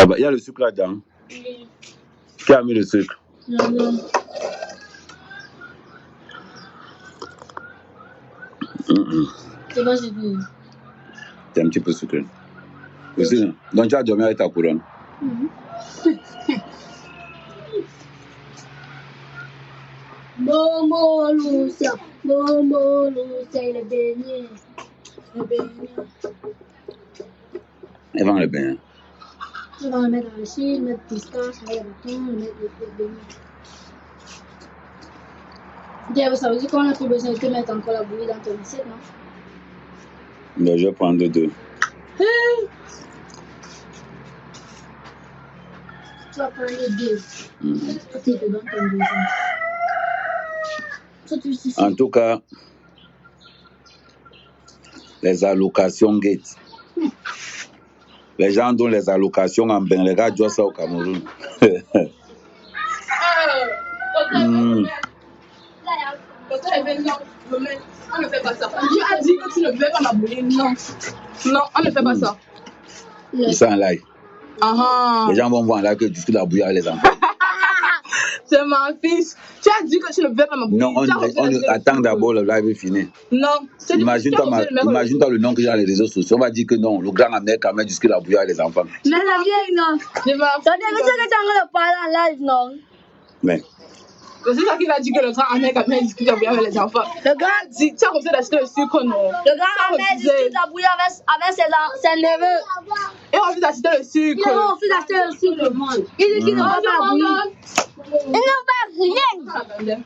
bah, il y a le sucre là-dedans. Oui. Qui a mis le sucre? Non. C'est pas sucré. C'est un petit peu sucré. Aussi, donc tu as dormi avec ta couronne. Momo Lucia, il est baigné. Elle vend le bain. Tu vas le mettre dans le chine, mettre pistache, mettre le thon, mettre le baigné. Ça veut dire qu'on n'a plus besoin de te mettre encore la bouillie dans ton assiette, non? Mais je vais prendre deux. Tu vas prendre les deux. Tu te donnes ton deuxième. En tout cas, les allocations gate. Les gens dont les allocations en Benlega doivent ça au Cameroun. On ne fait pas ça. Tu as dit que tu ne veux pas ma bouillie. Non. Non, on ne fait pas ça. Ils sont en live. Les gens vont voir en live que tu fais la bouillie avec les enfants. C'est mon fils. Tu as dit que tu ne veux pas ma bouillie. Non, on attend d'abord le live finir. Non. Imagine-toi le nom que j'ai dans les réseaux sociaux. On va dire que non, le grand amener quand même jusqu'à la bouillie avec les enfants. Mais la vieille, non. C'est que tu as envie de parler en live, non. Mais. C'est ça qu'il a dit que le grand Ahmed quand même discute la bouillie avec les enfants. Le gars a dit, tu as refusé d'acheter le sucre, non? Le grand Ahmed discute la bouillie avec ses neveux. Et on refuse d'acheter le sucre. Il refuse d'acheter le sucre. Il dit qu'il ne veut pas la bouillie. Il ne veut rien.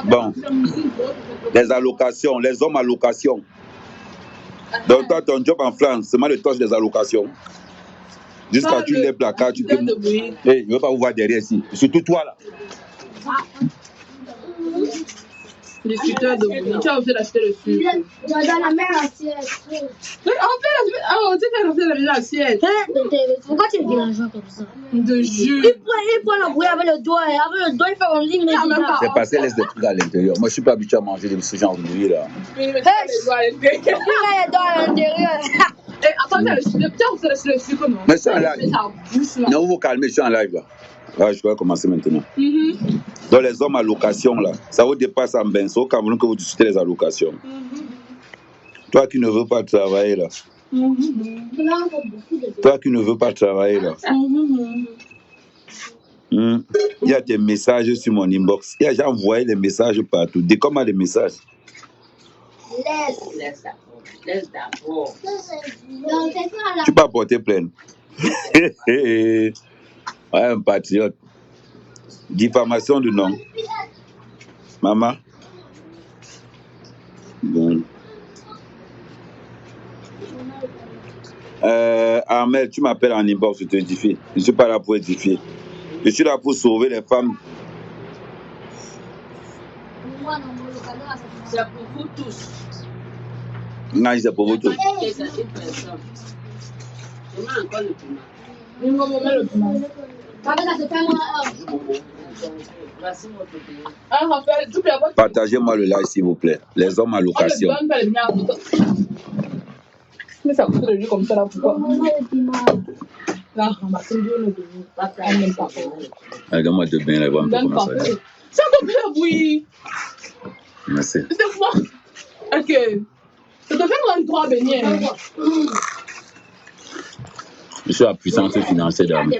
Bon, les allocations, les hommes allocations. Donc toi, ton job en France, c'est mal de toucher des allocations. Jusqu'à tu les placards, tu peux... Hey, je ne veux pas vous voir derrière ici. Surtout toi là. Le sucre de bouillie. Tu as refusé d'acheter le sucre. Dans la même assiette. On dit qu'elle refait la même assiette. Pourquoi tu dis l'argent comme ça? De jus. Il prend la bouillie avec le doigt. Avec le doigt, il fait comme ligne. C'est parce qu'elle laisse des trucs à l'intérieur. Moi, je ne suis pas habitué à manger de ce genre de bouillie là. Il met les doigts à l'intérieur. Et attends, tu as refait le sucre, non? Mais c'est en live. Non, vous vous calmez, je suis en live là. Ouais, je vais commencer maintenant. Donc les hommes à location là, ça vous dépasse en bain. C'est au Cameroun que vous discutez les allocations. Toi qui ne veux pas travailler là. Toi qui ne veux pas travailler là. Il y a des messages sur mon inbox. J'ai envoyé les messages partout. Dès comment les messages? Laisse d'abord. Tu peux porter plainte. Ouais, un patriote. Diffamation de nom. Maman. Bon. Ahmed, tu m'appelles en inbox, je te édifie. Je ne suis pas là pour édifier. Je suis là pour sauver les femmes. C'est pour vous tous. Non, c'est pour vous tous. Partagez-moi le live s'il vous plaît. Les hommes à location. Mais ça coûte de lui comme ça là, pourquoi? Regarde-moi de bien là, voir un peu comment ça va. Ça peut faire bouillir. Merci. C'est quoi? Ok. Ça te fait 33 beignets. Je suis la puissance financière d'âme.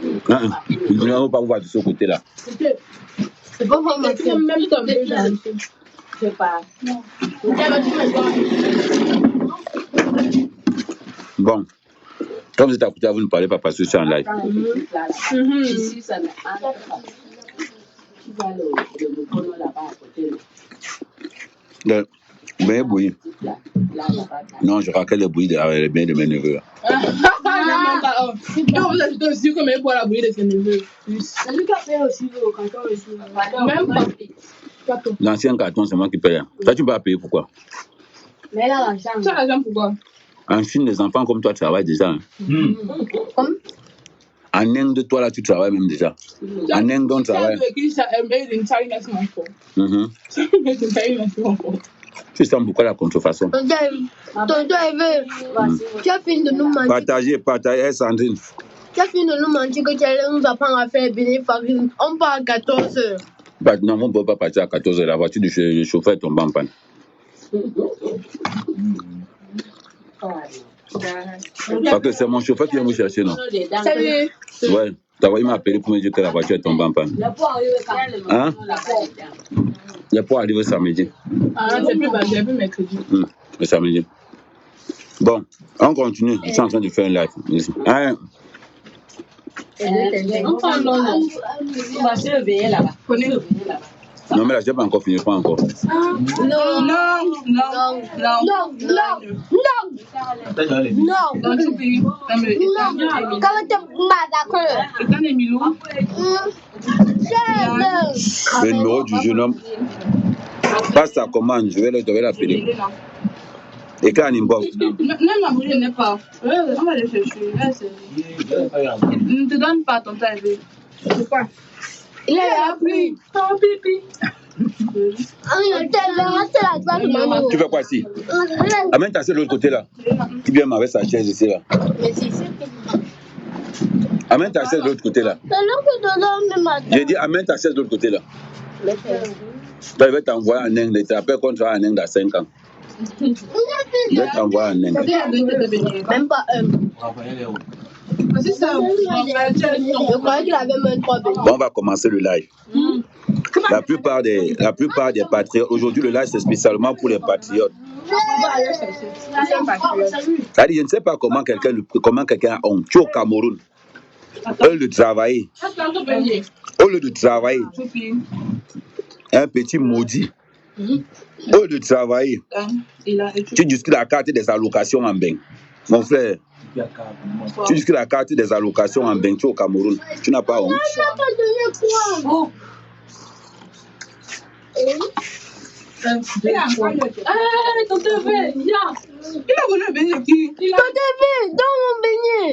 Nous ne pouvons pas vous voir de ce côté-là. C'est pas vraiment même ton déjà. Je sais pas. Bon. Comme vous êtes à côté, vous ne parlez pas parce que je suis en live. Ici, ça me hante. Tu vas le boulot là-bas à côté. Le bain bouilli. Non, je raquette le bouilli avec le bain de mes neveux. Non, vous ajoutez aussi comme il boit la bouillie de ses neveux. C'est lui qui a fait aussi le canton aussi. Même pas. L'ancien carton, c'est moi qui paye. Toi, tu ne peux pas payer pourquoi? Mais là, l'argent. Tu as l'argent pourquoi? En Chine, les enfants comme toi travaillent déjà. Comme? En En Inde, toi là, tu travailles même déjà. En Inde, on travaille. Tu sens pourquoi la contrefaçon? Tu as fini de nous mentir. Partagez, Sandrine. Tu as fini de nous mentir que tu allais nous apprendre à faire béné farine. On part à 14 h. Bah, non, on ne peut pas partir à 14 h. La voiture du chauffeur tombe en panne. Parce que c'est mon chauffeur qui vient me chercher, non? Salut. Ouais. Il m'a appelé pour me dire que la voiture est tombée en panne. Hein? Il n'est pas arrivé samedi. Ah, c'est plus mercredi. Le samedi. Bon, on continue. Je suis en train de faire un live. Hein? On va se réveiller là-bas. Non, mais là, je n'ai pas encore fini, pas encore. Non. Le numéro du jeune homme. Passe ta commande, je vais l'appeler. Et quand il inbox. Même la bougie n'est pas. On va le chercher. Ne te donne pas ton temps. C'est quoi? Il a appris. Ton pipi. Tu fais quoi ici? Amène ta chaise de l'autre côté là. Qui vient avec sa chaise ici là. Amène ta chaise de l'autre côté là. J'ai dit amène ta chaise de l'autre côté là. Toi, il va t'envoyer en Inde. Il te rappelle qu'on travaille en Inde à 5 ans. Il va t'envoyer en Inde. Même pas un. C'est ça. Je croyais qu'il avait même 3 bébés. Bon, on va commencer le live. La plupart des patriotes, aujourd'hui le live c'est spécialement pour les patriotes. C'est-à-dire, je ne sais pas comment quelqu'un a honte. Tu es au Cameroun. Au lieu de travailler, un petit maudit. Au lieu de travailler, tu discutes la carte des allocations en bain. Mon frère, tu discutes la carte des allocations en bain, tu es au Cameroun. Tu n'as pas honte. Dans mon beignet.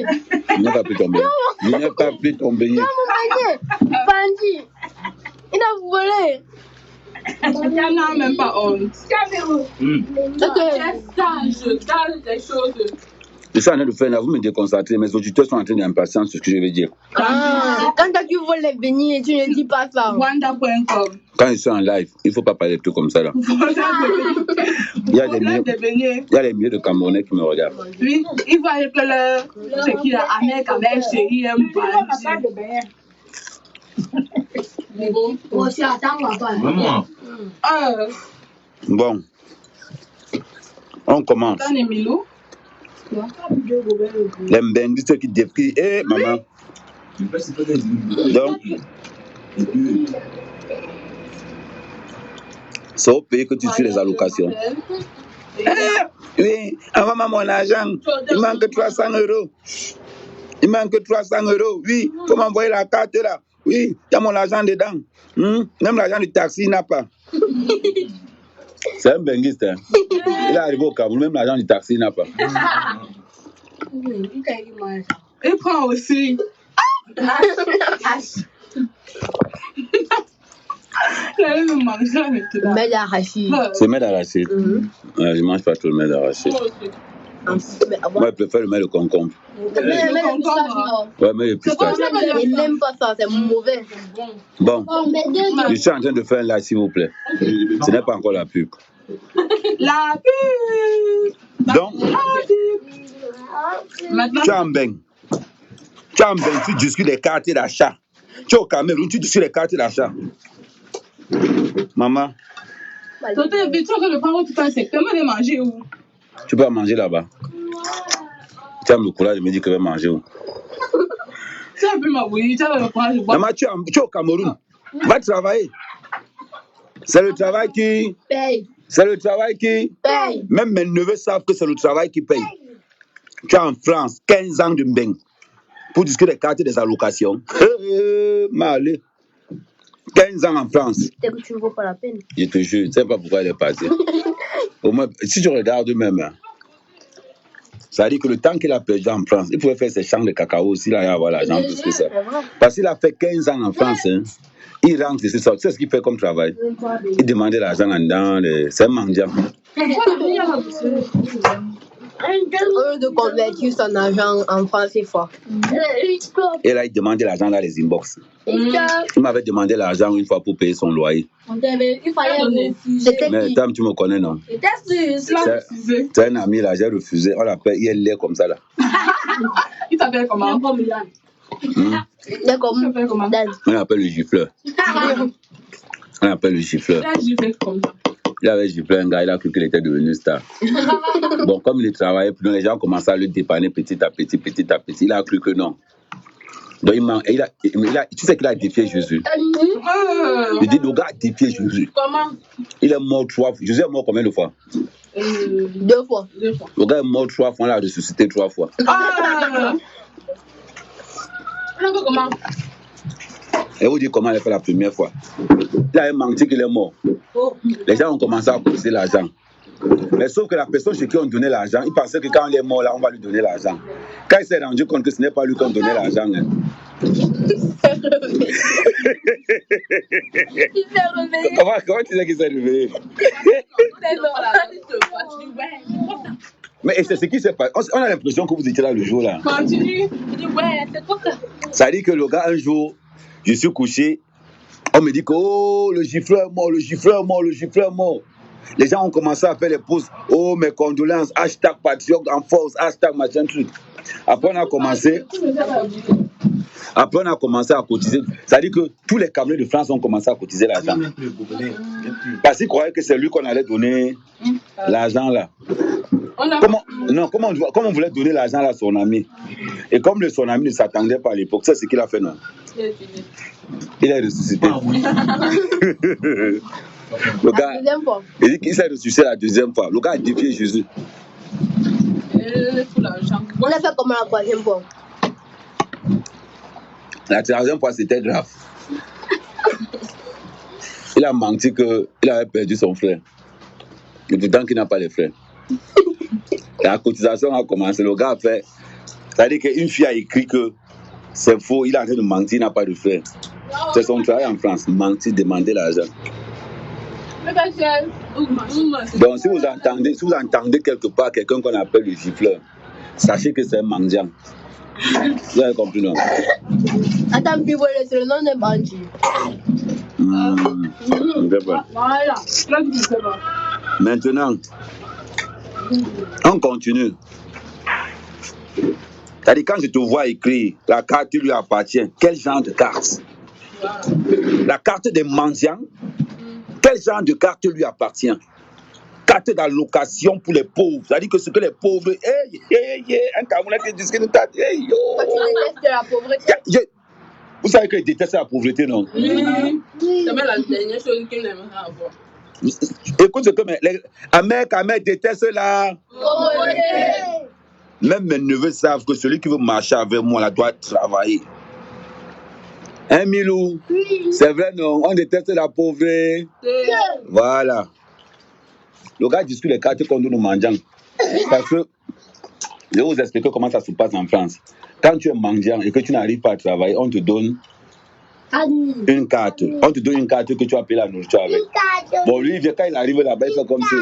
Il n'y a pas pris ton beignet. Il n'y a pas pris ton beignet. Dans mon beignet. Bandit. Il a volé. Il n'a même pas honte. Je suis en train de faire là, vous me déconcentrez, mes auditeurs sont en train d'impatience sur ce que je vais dire. Quand tu voles les beignets, tu ne dis pas ça. Wanda.com. Quand je suis en live, il ne faut pas parler de tout comme ça là. Il y a des milliers de Camerounais qui me regardent. Oui, il voit que ce qu'il a avec chérie, Bon, on commence. Les mbéngistes qui décrivent, maman. Donc, c'est au pays que tu suis les allocations. Oui, envoie-moi mon argent. Il manque 300 €. Il manque 300 €. Oui, il faut m'envoyer la carte là. Oui, il y a mon argent dedans. Même l'argent du taxi n'a pas. C'est un benguiste. Hein? Il est arrivé au Cameroun, même l'argent du taxi n'a pas. Il prend aussi. Mais l'arachide. C'est le mets d'arachide. Je ne mange pas trop le mets d'arachide. Moi, je préfère le mets de concombre. Ouais, mais le pistache. Il n'aime pas ça, c'est mauvais. Bon, je suis en train de faire un live, s'il vous plaît. Ce n'est pas encore la pub. La pub. Donc, tu es en bain. Tu es en bain, tu discutes des cartes d'achat. Tu es au Cameroun, tu discutes des cartes d'achat. Maman. Tu peux manger là-bas. Tu as le courage de me dire que je vais manger où? Maman, tu es au Cameroun. Va travailler. C'est le travail qui paye. C'est le travail qui paye. Même mes neveux savent que c'est le travail qui paye. Tu es en France, 15 ans de bain pour discuter des cartes des allocations. Malé. 15 ans en France. Peut-être que tu ne vaux pas la peine. Je te jure, je ne sais pas pourquoi elle est partie. Au moins, si tu regardes même, hein, Ça veut dire que le temps qu'il a perdu en France, il pouvait faire ses champs de cacao aussi, là, il va avoir l'argent, plus que ça. Parce qu'il a fait 15 ans en France, hein. Il rentre, c'est ça. Tu sais ce qu'il fait comme travail? Il demandait l'argent dans c'est un mendiant. Eux de convertir son argent en francs CFA. Et là, il demandait l'argent dans les inbox. Il m'avait demandé l'argent une fois pour payer son loyer. Il fallait refuser. Mais Tam, tu me connais, non? C'est un ami, là, j'ai refusé. On l'appelle, il est comme ça, là. Il s'appelle comment? D'accord. On l'appelle le gifleur. On l'appelle le gifleur. Il avait giflé un gars, il a cru qu'il était devenu star. Bon, comme il travaillait, les gens commençaient à le dépanner petit à petit. Il a cru que non. Donc, tu sais qu'il a défié Jésus. Il dit, le gars a défié Jésus. Comment? Il est mort 3 fois. Jésus est mort combien de fois? 2 fois. Le gars est mort 3 fois, on l'a ressuscité 3 fois. Comment? Et vous dites comment il a fait la première fois. Il a menti qu'il est mort. Les gens ont commencé à cotiser l'argent. Mais sauf que la personne chez qui on donnait l'argent, il pensait que quand il est mort, là, on va lui donner l'argent. Quand il s'est rendu compte que ce n'est pas lui qu'on donnait l'argent. Hein. Il s'est réveillé. Comment tu sais qu'il s'est réveillé? Mais c'est ce qui s'est passé. On a l'impression que vous étiez là le jour là. Continue. Il dit ouais, c'est comme ça. Ça dit que le gars, un jour, je suis couché, on me dit que oh, le gifleur est mort, le gifleur est mort, le gifleur est mort. Les gens ont commencé à faire les posts. Oh, mes condoléances, hashtag patriote en force, hashtag machin truc. Après, on a commencé à cotiser. Ça dit que tous les camions de France ont commencé à cotiser l'argent. Parce qu'ils croyaient que c'est lui qu'on allait donner l'argent là. Comment on voulait donner l'argent à son ami? Et comme son ami ne s'attendait pas à l'époque, c'est ce qu'il a fait, non? Il est ressuscité. Le gars, il dit qu'il s'est ressuscité la 2e fois. Le gars a défié Jésus. On a fait comment la 3e fois? La 3e fois, c'était grave. Il a menti qu'il avait perdu son frère. Et pourtant qu'il n'a pas les frères. La cotisation a commencé. Le gars a fait. C'est-à-dire qu'une fille a écrit que c'est faux. Il a en train de mentir, il n'a pas de frère. C'est son travail en France. Mentir, demander l'argent. Donc, si vous entendez quelque part quelqu'un qu'on appelle le gifleur, sachez que c'est un mendiant. Vous avez compris, non? Attends, puis voilà, c'est le nom de bandit. Voilà. Maintenant, on continue. C'est-à-dire, quand je te vois écrire, la carte lui appartient. Quel genre de carte? La carte des mendiants. Quel genre de carte lui appartient? Carte d'allocation pour les pauvres. C'est-à-dire que ce que les pauvres... un Camerounais qui dit que nous t'a dit... Quand tu détestes la pauvreté. Vous savez qu'ils détestent la pauvreté, non? C'est même la dernière chose qu'ils n'aimeraient avoir. Écoute ce que Ahmed déteste la pauvreté. Même mes neveux savent que celui qui veut marcher avec moi là, doit travailler. Hein, Milou? C'est vrai, non? On déteste la pauvreté. Voilà. Le gars discute les cartes qu'on donne aux mendiants. Parce que, je vais vous expliquer comment ça se passe en France. Quand tu es mendiant et que tu n'arrives pas à travailler, on te donne une carte. On te donne une carte que tu vas payer la nourriture avec. Bon, lui, quand il arrive là-bas, il fait comme si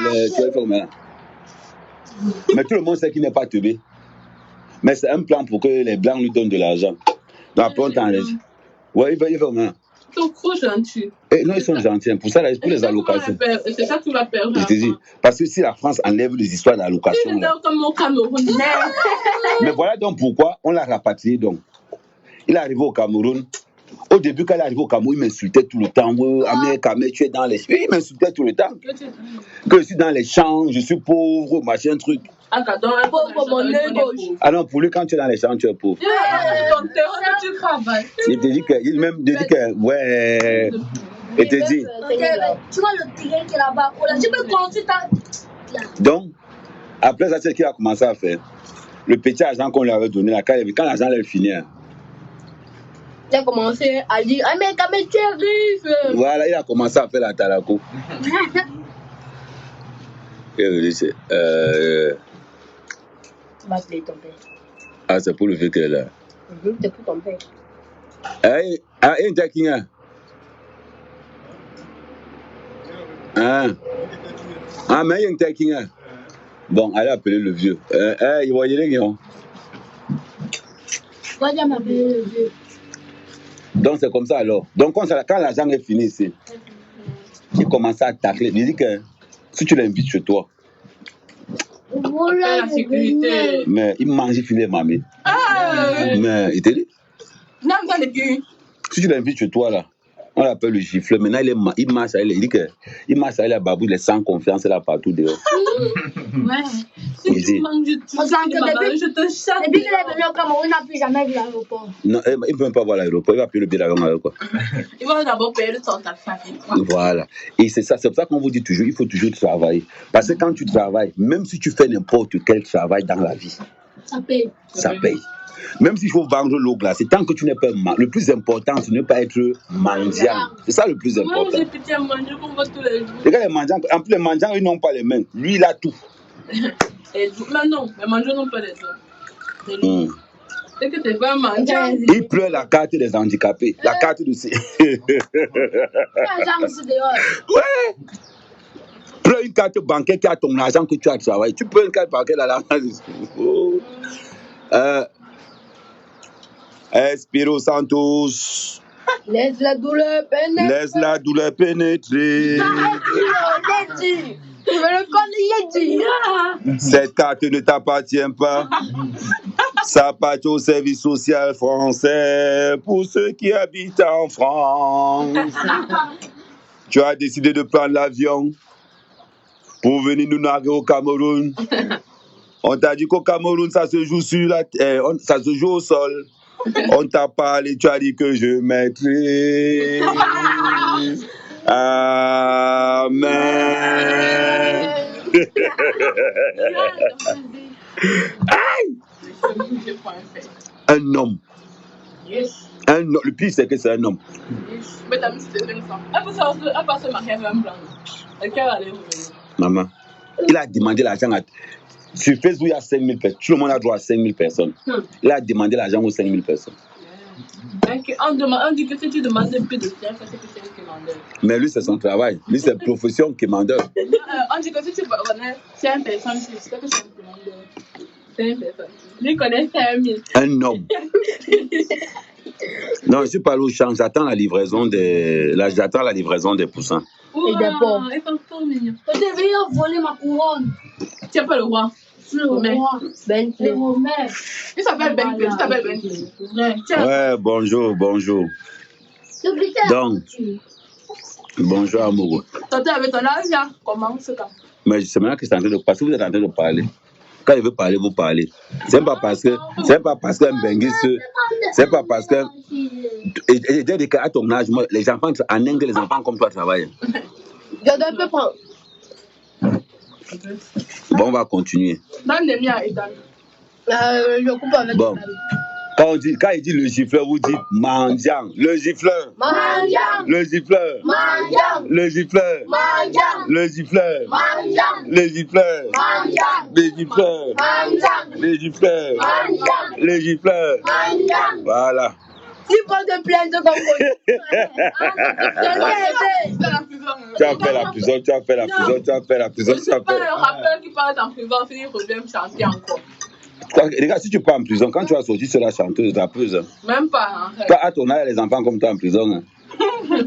mais tout le monde sait qu'il n'est pas teubé. Mais c'est un plan pour que les Blancs lui donnent de l'argent. Donc après, on t'enlève. Ouais, il fait comment? Ils sont trop gentils. Non, ils sont gentils. Pour ça, pour les allocations. C'est ça que tu vas perdre. Je te dis. Parce que si la France enlève les histoires d'allocations. Comme au Cameroun. Mais voilà donc pourquoi on l'a rapatrié donc. Il est arrivé au Cameroun. Au début, quand il est arrivé au Cameroun, il m'insultait tout le temps. Ahmed, tu es dans les champs. Il m'insultait tout le temps. Que je suis dans les champs, je suis pauvre, machin, truc. Pauvre, mon œil gauche. Ah non, pour lui, quand tu es dans les champs, tu es pauvre. Tu travailles. Il te dit que, ouais. Il te dit. Tu vois le terrain qui est là-bas. Tu peux construire ta. Donc, après ça, c'est ce qu'il a commencé à faire. Le petit argent qu'on lui avait donné, là, quand l'argent allait finir. Il a commencé à dire ah mais tu es riche. Voilà, il a commencé à faire la talako. Tu vas appeler ton père. Ah, c'est pour le fait qu'elle est là. C'est pour ton père. Hey, ah, il y a qui est? Ah, mais il y a qui est? Bon, allez appeler le vieux. Il va y aller, non? Pourquoi tu m'appeler le vieux? Donc, c'est comme ça alors. Donc, quand l'argent est fini ici, il commence à tacler. Il dit que si tu l'invites chez toi, Voilà la sécurité. mais il mange, il finit mamie. Mais il te dit, Non, mais tu si tu l'invites chez toi là, on l'appelle le gifleur. Maintenant, il marche, il dit que il marche avec la babou, il est sans confiance là partout dehors. Ouais. Si tu manges, je te chatte. Depuis qu'il est venu au Cameroun, il n'a plus jamais vu l'aéroport. Non, il ne peut même pas voir l'aéroport, il va payer le billet d'avion avec quoi. Il va d'abord payer le temps de ta famille. Voilà. Et c'est pour ça qu'on vous dit toujours, il faut toujours travailler. Parce que quand tu travailles, même si tu fais n'importe quel travail dans la vie, Ça paye. ça paye. Même s'il faut vendre l'eau glacée, tant que tu n'es pas le plus important, c'est ne pas être mendiant. C'est ça le plus Moi, important. j'ai pitié à manger qu'on voit tous les jours. Les gars, les mendiants, en plus les mendiants, ils n'ont pas les mains. Lui, il a tout. Mais non, les mendiants n'ont pas les os. C'est que t'es pas un mendiant. Il pleure la carte des handicapés. La carte de ces... Ouais. Pleure une carte bancaire qui a ton argent que tu as travaillé. Tu peux une carte bancaire dans la Espiro Santos. Laisse la douleur pénétrer. Laisse la douleur pénétrer. Je veux le connaître. Cette carte ne t'appartient pas. Ça appartient au service social français pour ceux qui habitent en France. Tu as décidé de prendre l'avion pour venir nous narguer au Cameroun. On t'a dit qu'au Cameroun, ça se joue sur la terre, ça se joue au sol. On t'a parlé, tu as dit que je mettrai. Amen. Un homme. Yes. Un homme. Le pire, c'est que c'est un homme. Yes. Mais t'as mis cette ça. Elle peut se marier avec un blanc. Et qu'elle allait revenir. Maman, il a demandé l'argent à... Sur Facebook, il y a 5 000 personnes. Tout le monde a droit à 5 000 personnes. Il a demandé l'argent aux 5 000 personnes. On dit que si tu demandes plus de faire, c'est que c'est un commandeur. Mais lui, c'est son travail. Lui, c'est profession commandeur. On dit que si tu connais 5 personnes, c'est que c'est un commandeur. 5 personnes. Lui connaît 5 000. Un homme. Non, je suis pas allé au champ. J'attends la livraison des poussins. Et des pauvres. Ils sont trop mignons. Je devrais voler ma couronne. Tu n'es pas le roi. Le roi. Bentley. Il s'appelle Bentley. Tu t'appelles Bentley. Ouais, bonjour. Donc, bonjour amoureux. Toi, avec ton argent, comment c'est ça? Mais c'est maintenant que c'est en train de passer. Vous êtes en train de parler. Quand il veut parler, vous parlez. C'est pas parce qu'un benguis, c'est pas parce que. Et à ton âge, moi, les enfants en Inde, les enfants comme toi travaillent. Je dois peu prendre. Bon, on va continuer. Donne les miens et donne. Je coupe avec Bon. Quand il dit le gifleur, vous dites mendiant. Le gifleur. Mendiant. Le gifleur. Mendiant. Le gifleur. Mendiant. Le gifleur. Mendiant. Les gifleurs. Mendiant. Les gifleurs. Mendiant. Les gifleurs. Mendiant. Les gifleurs. Mendiant. Voilà. Tu prends de plainte comme Tu as fait la prison. Je ne suis pas le rappeur qui parle en prison, finit pour me chanter encore. Les gars, si tu pars en prison, quand tu vas sortir sur la chanteuse, rappeuse, hein. Même pas. Toi, à ton âge, les enfants comme toi en prison. Hein.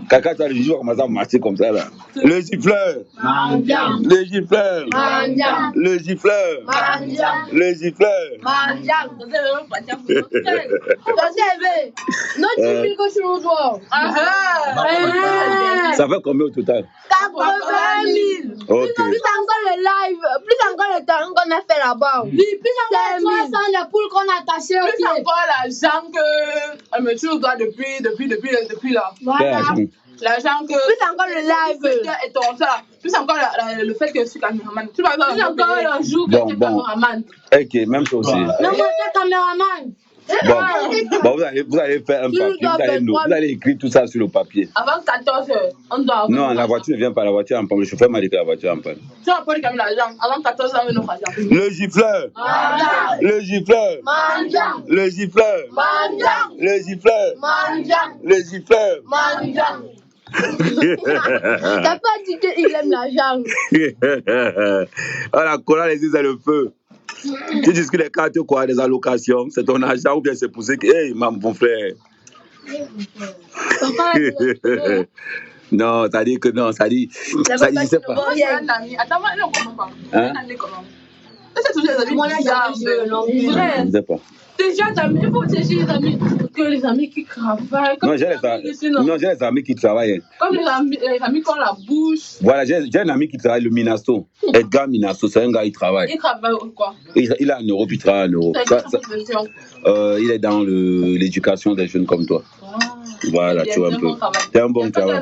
Quelqu'un, tu as le juge, va commencer à marcher comme ça. Là. Le gifleur. Mendiant. Le gifleur. Mendiant. Le gifleur. Mendiant. Le gifleur. Mendiant. Non, tu dis que je suis au doigt. Ça fait combien au total? 80 000. Ok. Plus encore le live, plus encore le temps qu'on a fait là-bas. Oui, plus encore 300 les poules qu'on a attachées au Plus pied. encore l'argent qu'elle me tue au doigt depuis là. Voilà. L'argent que. Plus encore le live. Et ton ça. Plus encore le fait que je suis caméraman. Plus encore le jour que tu es caméraman. Ok, même chose aussi. Non, moi, t'es caméraman. Bon, vous allez faire un papier, vous allez écrire tout ça sur le papier. Avant 14 h, on doit avoir. Non, la voiture ne vient pas, la voiture en panne. Le chauffeur m'a dit que la voiture en panne. Tu vas pas lui l'argent. Avant 14 h, on va faire. Le gifleur. Le gifleur. Le gifleur. Le gifleur. Le gifleur. T'as pas dit qu'il aime l'argent. Oh, la colère, les yeux, c'est le feu. Tu dis que les cartes, quoi, des allocations, c'est ton argent ou bien c'est pour ça que, hey, mon frère. Non, ça dit que non, ça dit, je sais pas. Attends, moi, non, comment pas. Hein? C'est toujours les amis bizarres. Je sais pas. Déjà, il faut chercher les amis, que les amis qui travaillent. Non, j'ai les amis qui travaillent. Comme les amis qui ont la bouche. Voilà, j'ai un ami qui travaille, le Minasso. Edgar Minasso, c'est un gars, il travaille. Il travaille quoi? Il est en Europe, il travaille en Europe. Il est dans l'éducation des jeunes comme toi. Voilà, tu vois un peu. C'est un bon travail.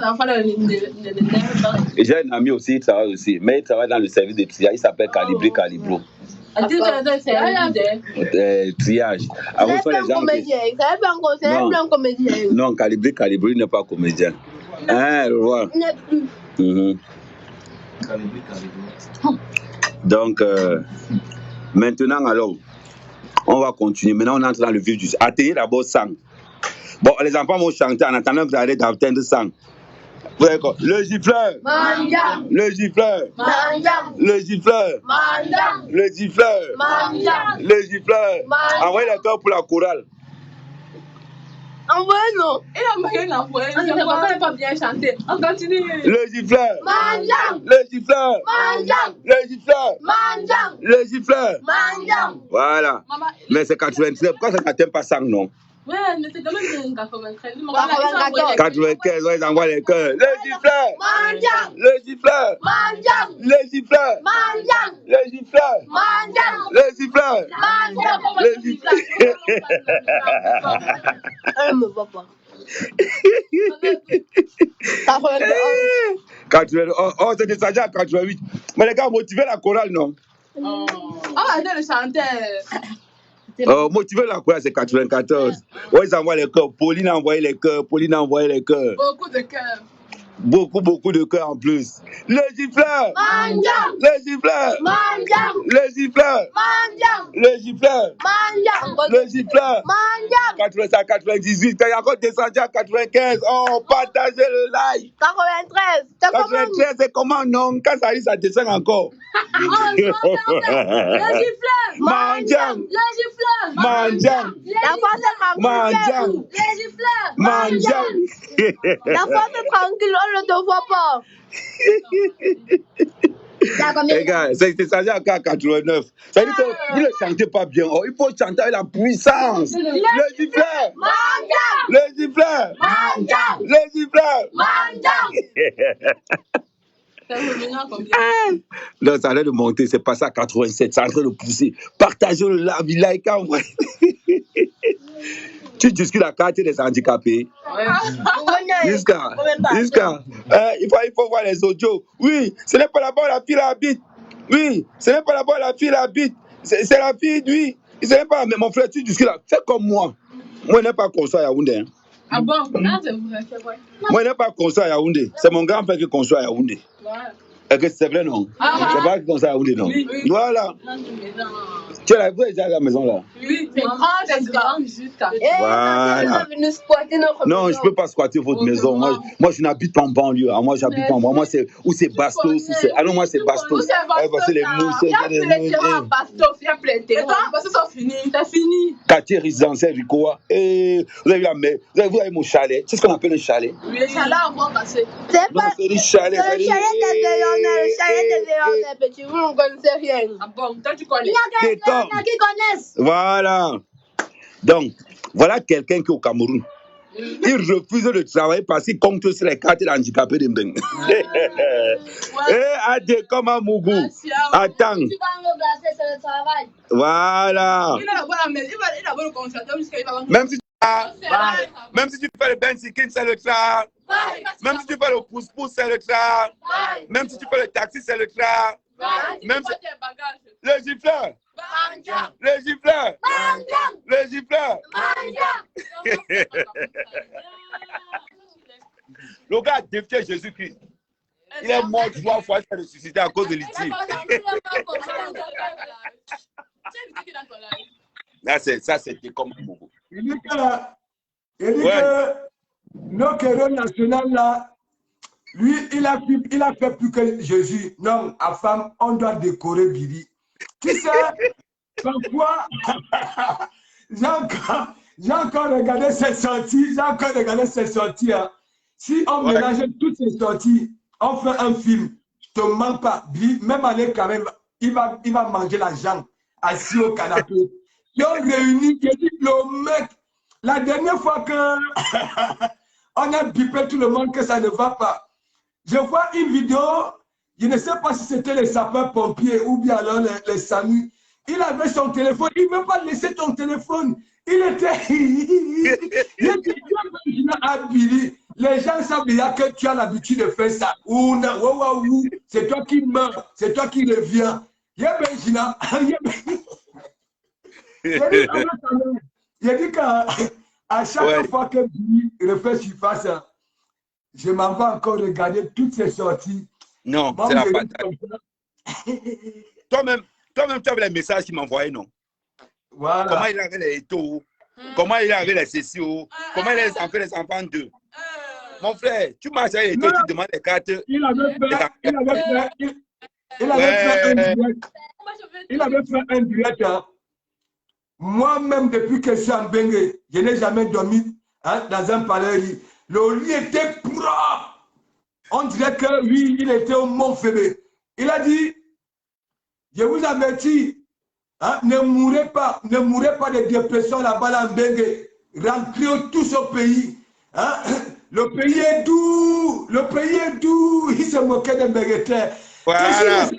Et j'ai un ami aussi, il travaille aussi. Mais il travaille dans le service de triage, il s'appelle Calibro. Triage. C'est un comédien. Non, Calibro, il n'est pas comédien. Hein, le roi. Il n'est plus. Donc, maintenant, alors, on va continuer. Maintenant, on entre dans le vif du sujet. Atteignez d'abord 100. Bon, les enfants vont chanter en attendant que vous allez d'atteindre 100. Vous avez quoi? Le gifleur. Le gifleur. Le gifleur. Le gifleur. Le gifleur. Envoyez les cœurs pour la chorale. Envoyez non. Il a envoyé. On ne pas bien chanter. On continue. Le gifleur. Le gifleur. Le gifleur. Le gifleur. Voilà. Mais c'est 93. Pourquoi ça n'atteint pas 100, non? Ouais, mais c'est quand même 93. 95, ouais, ils envoient les cœurs. Le gifleur. Le gifleur. Le gifleur. Le gifleur. Le gifleur. Le gifleur. Elle me voit pas. 91. Oh, c'était ça déjà à 88. Mais les gars, motivez la chorale, non? On va aller le chanter. Motiver la chorale, c'est 94. Ouais, ils envoient les cœurs. Pauline a envoyé les cœurs. Beaucoup de cœurs. Beaucoup de cœurs en plus. Le gifleur. Le gifleur. Le gifleur. Le gifleur. Le gifleur. 98. Quand il y a encore descendu à 95. Oh, partagez le like. 93, c'est comment non? Quand ça arrive, ça descend encore. Le gifleur. Mandiam. Le gifleur. Mandiam. La fois c'est tranquille. Le gifleur. Mandiam. La fois c'est tranquille, on ne te voit pas. Les gars, c'est ça à 89. Ça veut dire que vous ne chantez pas bien. Oh, il faut chanter avec la puissance. Le gifleur. Le gifleur. Le gifleur. Non, ça a l'air de monter, c'est pas ça à 87, c'est en train de pousser. Partagez le live, like, envoyez. Tu discutes la carte des handicapés. Jusqu'à. Il faut voir les audios. Oui, ce n'est pas là-bas la fille habite. Oui, ce n'est pas là-bas la fille habite. C'est la fille, oui. Ce n'est pas. Mais mon frère, tu discutes là. Fais comme moi. Moi, je n'ai pas construit à Yaoundé. Hein. Ah bon? Ah, c'est vrai, c'est vrai. Moi, je n'ai pas construit à Yaoundé. C'est mon grand-père qui construit à Yaoundé. Est-ce que c'est vrai, non? C'est pas qui construit à Yaoundé, non? Oui. Voilà. Tu es déjà à la maison là? Oui, c'est grand jusqu'à. Voilà. Non, je ne peux pas squatter votre maison. Moi, je n'habite pas en banlieue. Moi, j'habite en banlieue. Moi, c'est où c'est Bastos. Ah non, moi, c'est Bastos. C'est les mousses. Il y a plein de terrains à Bastos. Il y a plein de terrains. Bastos sont finis. C'est fini. Quartier résidentiel Ricoa. Et vous avez vu la mer. Vous avez mon chalet. C'est ce qu'on appelle un chalet. Oui, le chalet en bois cassé. C'est pas. C'est des chalets. Le chalet des Véronais. Le chalet des Véronais, petit. Vous ne connaissez rien. Ah bon, toi, tu connais. Il y en a qui connaissent. Voilà. Donc, voilà quelqu'un qui est au Cameroun. Il refuse de travailler parce qu'il compte sur les cartes handicapés de Mbeng. Adé comme un Mougou. Attends. Tu vas me placer, c'est le travail. Voilà. Il a le contrat jusqu'à il va même si tu fais le benzikin, c'est le travail. Même si tu fais le pouce-pouce, c'est le travail. Même si tu fais le taxi, c'est le travail. Même si... Le gifleur. Le gifleur. Le gifleur. Le gars a défié Jésus-Christ. Il est mort 3 fois, il s'est ressuscité à cause de l'itim. Ça, c'était comme un bobo. Il dit que notre héros national, là, lui, il a fait plus que Jésus. Non, à femme, on doit décorer Billy. Tu sais, parfois, j'ai encore regardé ses sorties. Hein. Si on mélange toutes ces sorties, on fait un film. Je te mens pas. Même année quand même, il va manger la jambe assis au canapé. Ils ont réuni, il dit le mec, la dernière fois que on a bipé tout le monde que ça ne va pas. Je vois une vidéo, je ne sais pas si c'était les sapeurs-pompiers ou bien alors les SAMU. Il avait son téléphone, il ne veut pas laisser ton téléphone. Il était. Les gens savent déjà que tu as l'habitude de faire ça. C'est toi qui meurs, c'est toi qui reviens. Il dit qu'à chaque fois que Billy refait surface, je m'en vais encore regarder toutes ces sorties. Non, c'est la patate. Toi-même, tu avais les messages qu'il m'envoyait, non? Voilà. Comment il avait les étaux, comment il avait les sessions, comment il a fait les enfants d'eux. Mon frère, tu marches avec les étaux, tu demandes les cartes. Il avait fait un direct. Hein. Moi-même, depuis que je suis en Bengue, je n'ai jamais dormi dans un palais. Le lit était propre. On dirait que lui, il était au Mont Fébé. Il a dit, je vous avertis, ne mourrez pas de dépression là-bas en Bengue. Rentrez tous au pays. Le pays est doux. Il se moquait des Benguetais. Voilà.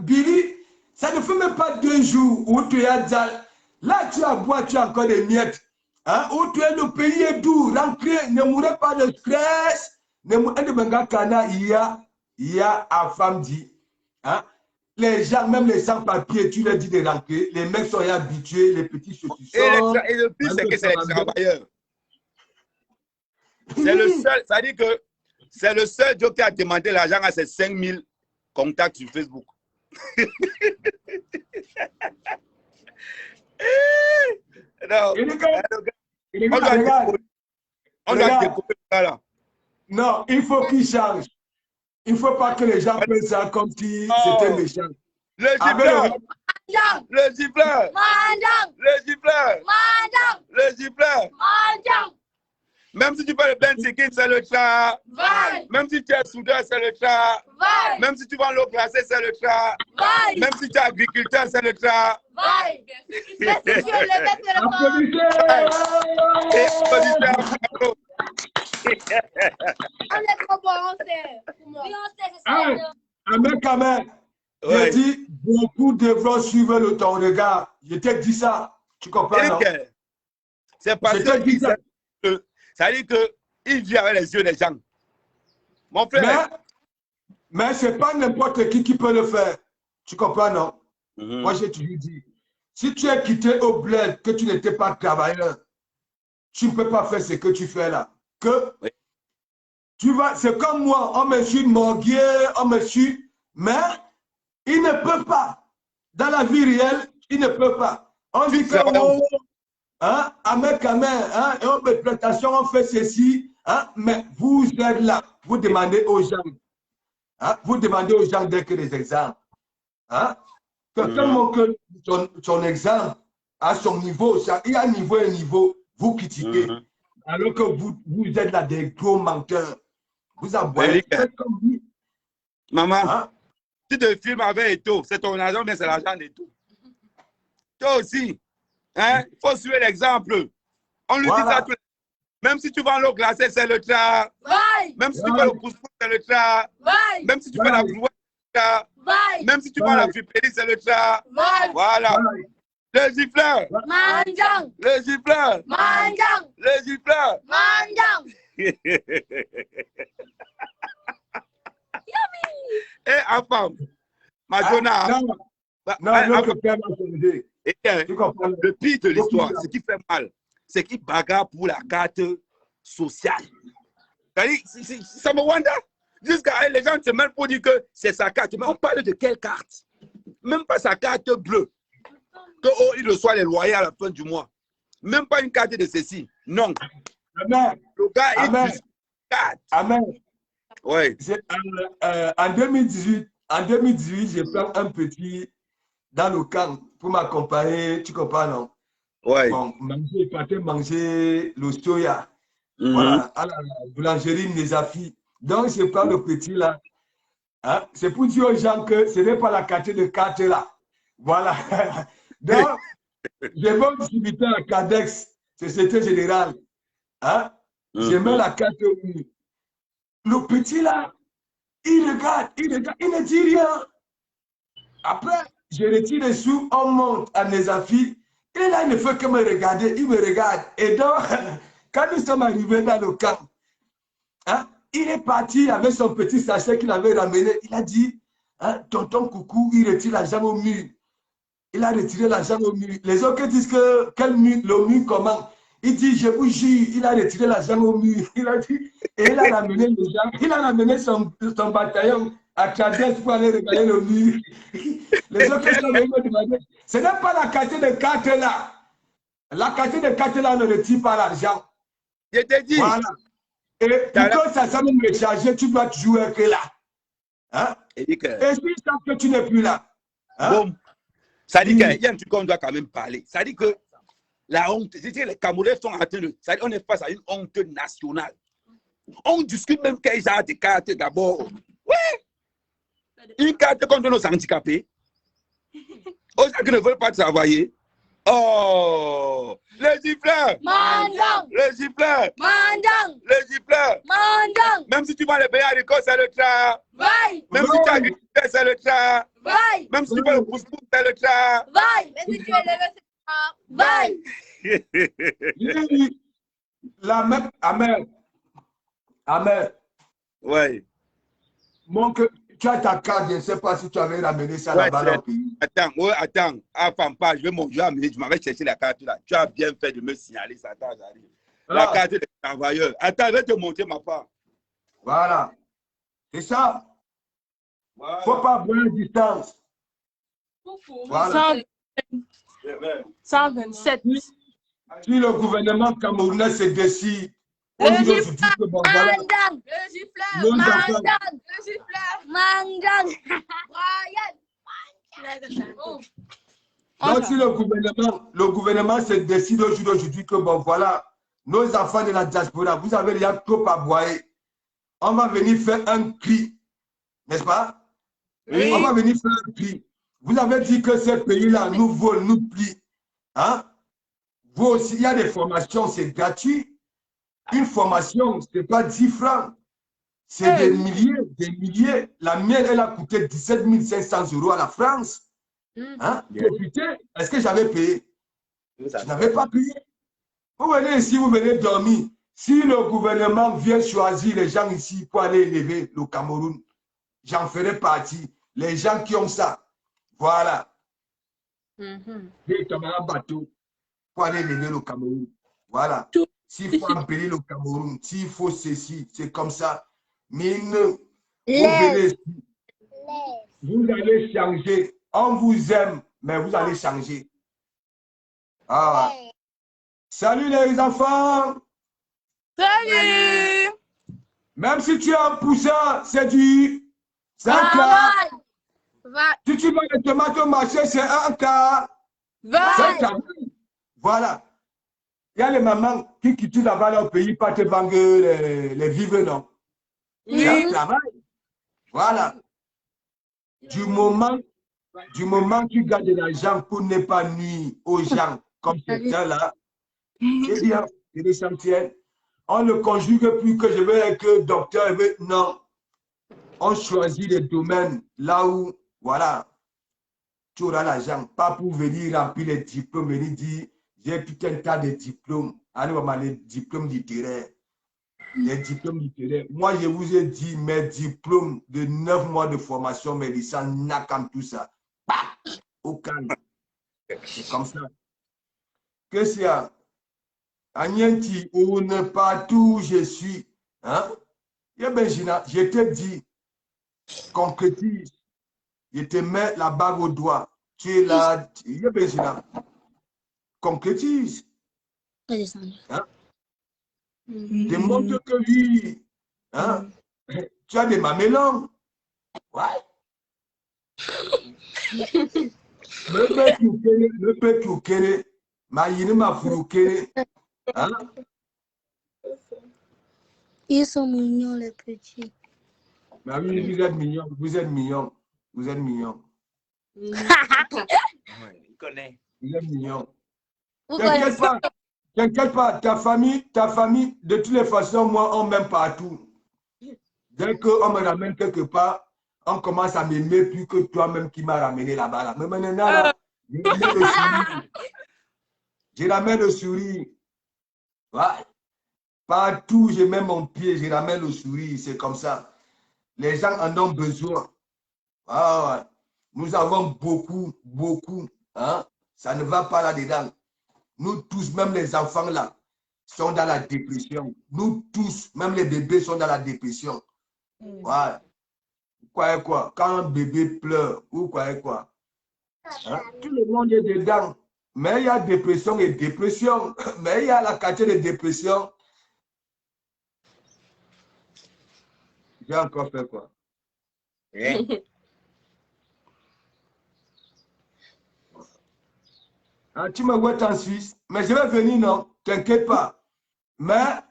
Billy, ça ne fait même pas 2 jours où tu es à Zal. Là, tu as bois, tu as encore des miettes. Où tu es, le pays est doux. Rentrez, ne mourrez pas de stress. Il y a à femme dit. Les gens, même les sans-papiers, tu leur dis de rentrer. Les mecs sont habitués, les petits saucissons. Et le plus, c'est que c'est les travailleurs. C'est le seul, ça dit que c'est le seul Joe qui a demandé l'argent à ses 5000 contacts sur Facebook. Non, on doit découvrir ça là. Non, il faut qu'il change. Il ne faut pas que les gens pensent ça comme si c'était méchant. Le gifleur. Le gifleur. Le gifleur. Le gifleur. Même si tu fais le plein ticket, c'est le chat. Même si tu es soudeur, c'est le chat. Même si tu vends l'eau glacée, c'est le chat. Même si tu es agriculteur, c'est le chat. J'ai dit, beaucoup devront suivre le ton regard. Je t'ai dit ça. Tu comprends, non? C'est parce que ça veut dire qu'il vit avec les yeux des gens. Mon frère. Mais ce n'est pas n'importe qui peut le faire. Tu comprends, non? Moi, j'ai toujours dit, si tu es quitté au bled, que tu n'étais pas travailleur, tu ne peux pas faire ce que tu fais là. Tu vas, c'est comme moi, on me suit morguier, on me suit, mais il ne peut pas. Dans la vie réelle, il ne peut pas. On dit que, à main, et on met plantation, on fait ceci, mais vous êtes là, vous demandez aux gens, vous demandez aux gens d'être des exemples. Quelqu'un montre son exemple à son niveau, il y a un niveau, vous critiquez, alors que vous êtes là des gros menteurs. Vous aboyez comme lui. Maman, tu te filmes avec Eto, c'est ton argent, mais c'est l'argent d'Eto. Toi aussi, il faut suivre l'exemple. On lui dit ça tout. Même si tu vends l'eau glacée, c'est le chat. Même si tu fais le couscous, c'est le chat. Même si tu fais la brouette, c'est le chat. Même si tu vends la friperie, c'est le chat. Voilà. Le gifleur. Le gifleur. Le gifleur. Et enfin, Madonna, Non, notre père m'a changé. Le pire de l'histoire, ce qui fait mal, c'est qu'il bagarre pour la carte sociale. Ça me wonder. Jusqu'à les gens se mêlent pour dire que c'est sa carte. Mais on parle de quelle carte? Même pas sa carte bleue. Il reçoit les loyers à la fin du mois. Même pas une carte de ceci. Non. Amen. Le gars Amen. est carte. Amen. Ouais. En 2018, je prends un petit dans le camp pour m'accompagner. Tu comprends, non? Ouais. Bon, manger le soya. Voilà, à la boulangerie Nezafi. Donc, je prends le petit là. Hein? C'est pour dire aux gens que ce n'est pas la carte de carte là. Voilà. Donc, j'ai mon distributeur à Cadex, Société Générale. Hein? Je mets la carte au mur. Le petit là, il regarde, il ne dit rien. Après, je retire les sous, on monte à Nezafi. Et là, il ne fait que me regarder, il me regarde. Et donc, quand nous sommes arrivés dans le camp, hein, il est parti avec son petit sachet qu'il avait ramené. Il a dit, hein, tonton Coucou, il retire l'argent au mur. Il a retiré l'argent au mur. Les autres disent que quel mur, le mur comment? Il dit, je vous jure, il a retiré l'argent au mur. Il a dit, et il a ramené les gens, il a ramené son bataillon à Cadès pour aller regarder le mur. Les autres sont venus me demander, ce n'est pas la carte de carte là. La carte de carte là ne retire pas l'argent. Je t'ai dit. Voilà. Et plutôt ça semble me charger, tu dois jouer que là. Hein? Et si ça que tu n'es plus là. Hein? Bon. Ça dit qu'il y a un truc qu'on doit quand même parler. Ça dit que la honte, les Camerounais sont en train de. Ça dit on est face à une honte nationale. On discute même quel genre de carte d'abord. Oui. Une carte contre nos handicapés. Aux gens qui ne veulent pas travailler. Oh, les gifleurs. Mandang. Les gifleurs. Mandang. Les gifleurs. Mandang. Même si tu vas les payer à l'école, c'est le travail. Même si tu as agriculteur, c'est le travail. Même si tu veux le pouce-pouce, c'est le travail. Même si tu es levé, la même, amen. Amen. Ouais. Mon que tu as ta carte, je ne sais pas si tu avais ramené ça là-bas. Attends. Enfin, pas, je vais amener, je m'avais cherché la carte là. Tu as bien fait de me signaler ça. Attends, j'arrive. La carte des travailleurs. Attends, je vais te montrer ma part. Voilà. C'est ça. Il ne faut pas avoir une distance. Voilà. 127. Si le gouvernement camerounais se décide, on dit aujourd'hui que bon, voilà. Donc si le gouvernement se décide aujourd'hui que bon voilà, nos enfants de la diaspora, vous avez déjà trop à boire. On va venir faire un cri, n'est-ce pas? Oui. On va venir faire un cri. Vous avez dit que ces pays-là nous volent, nous plient. Hein? Vous aussi, il y a des formations, c'est gratuit. Une formation, ce n'est pas 10 francs. C'est des milliers. La mienne, elle a coûté 17 500 € à la France. Hein? Profitez. Est-ce que j'avais payé? Je n'avais pas payé. Vous venez ici, vous venez dormir. Si le gouvernement vient choisir les gens ici pour aller élever le Cameroun, j'en ferai partie. Les gens qui ont ça. Voilà. Des camarades bateaux pour aller élever le Cameroun. Voilà. S'il faut empiler le Cameroun, s'il faut ceci, c'est comme ça. Mais vous venez ici. Vous allez changer. On vous aime, mais vous allez changer. Ah. Salut les enfants. Salut. Même si tu es un poussin, c'est du 5 cas. Si tu vas les tomates au marché, c'est 1 cas. 5 cas. Voilà. Il y a les mamans qui quittent là-bas au pays pour te vendre les vivres, non? C'est un travail. Voilà. Du moment que tu gagnes de l'argent pour ne pas nuire aux gens comme quelqu'un là, c'est bien, c'est l'essentiel. On ne conjugue plus que je veux être docteur. Non. On choisit les domaines là où, voilà, tu auras l'argent. Pas pour venir remplir les diplômes, venir dire, j'ai tout un tas de diplômes. Allez, les diplômes littéraires. Les diplômes littéraires. Moi, je vous ai dit mes diplômes de 9 mois de formation, mes licences, NACAM, tout ça. Bah, au calme. C'est comme ça. Qu'est-ce qu'il y a? Agnenti, où ne partout je suis. Hein? Je te dis, concrétise. Je te mets la bague au doigt. Tu es là. Concrétise. Hein? Démontre que oui. Hein? Tu as des mamélons. Ouais. Le peu tout kéré. Ma yine ma furu kéré. Hein? Ils sont mignons, les petits. Mais oui, vous êtes mignons. Vous êtes mignons. Vous êtes mignons. Il connaît. Vous êtes mignons. T'inquiète pas. T'inquiète pas. Ta famille, de toutes les façons, moi, on m'aime partout. Dès qu'on me ramène quelque part, on commence à m'aimer plus que toi-même qui m'as ramené là-bas. Là. Mais maintenant, là, je ramène le sourire. Ouais. Partout, je mets mon pied, je ramène le sourire. C'est comme ça. Les gens en ont besoin. Ah, ouais. Nous avons beaucoup. Hein? Ça ne va pas là-dedans. Nous tous, même les enfants là, sont dans la dépression. Nous tous, même les bébés sont dans la dépression. Ouais. Quoi? Quand un bébé pleure, ou quoi? Hein? Tout le monde est dedans. Mais il y a dépression et dépression. Mais il y a la qualité de dépression. J'ai encore fait quoi? Ah, tu me vois en Suisse, mais je vais venir, non, t'inquiète pas. Mais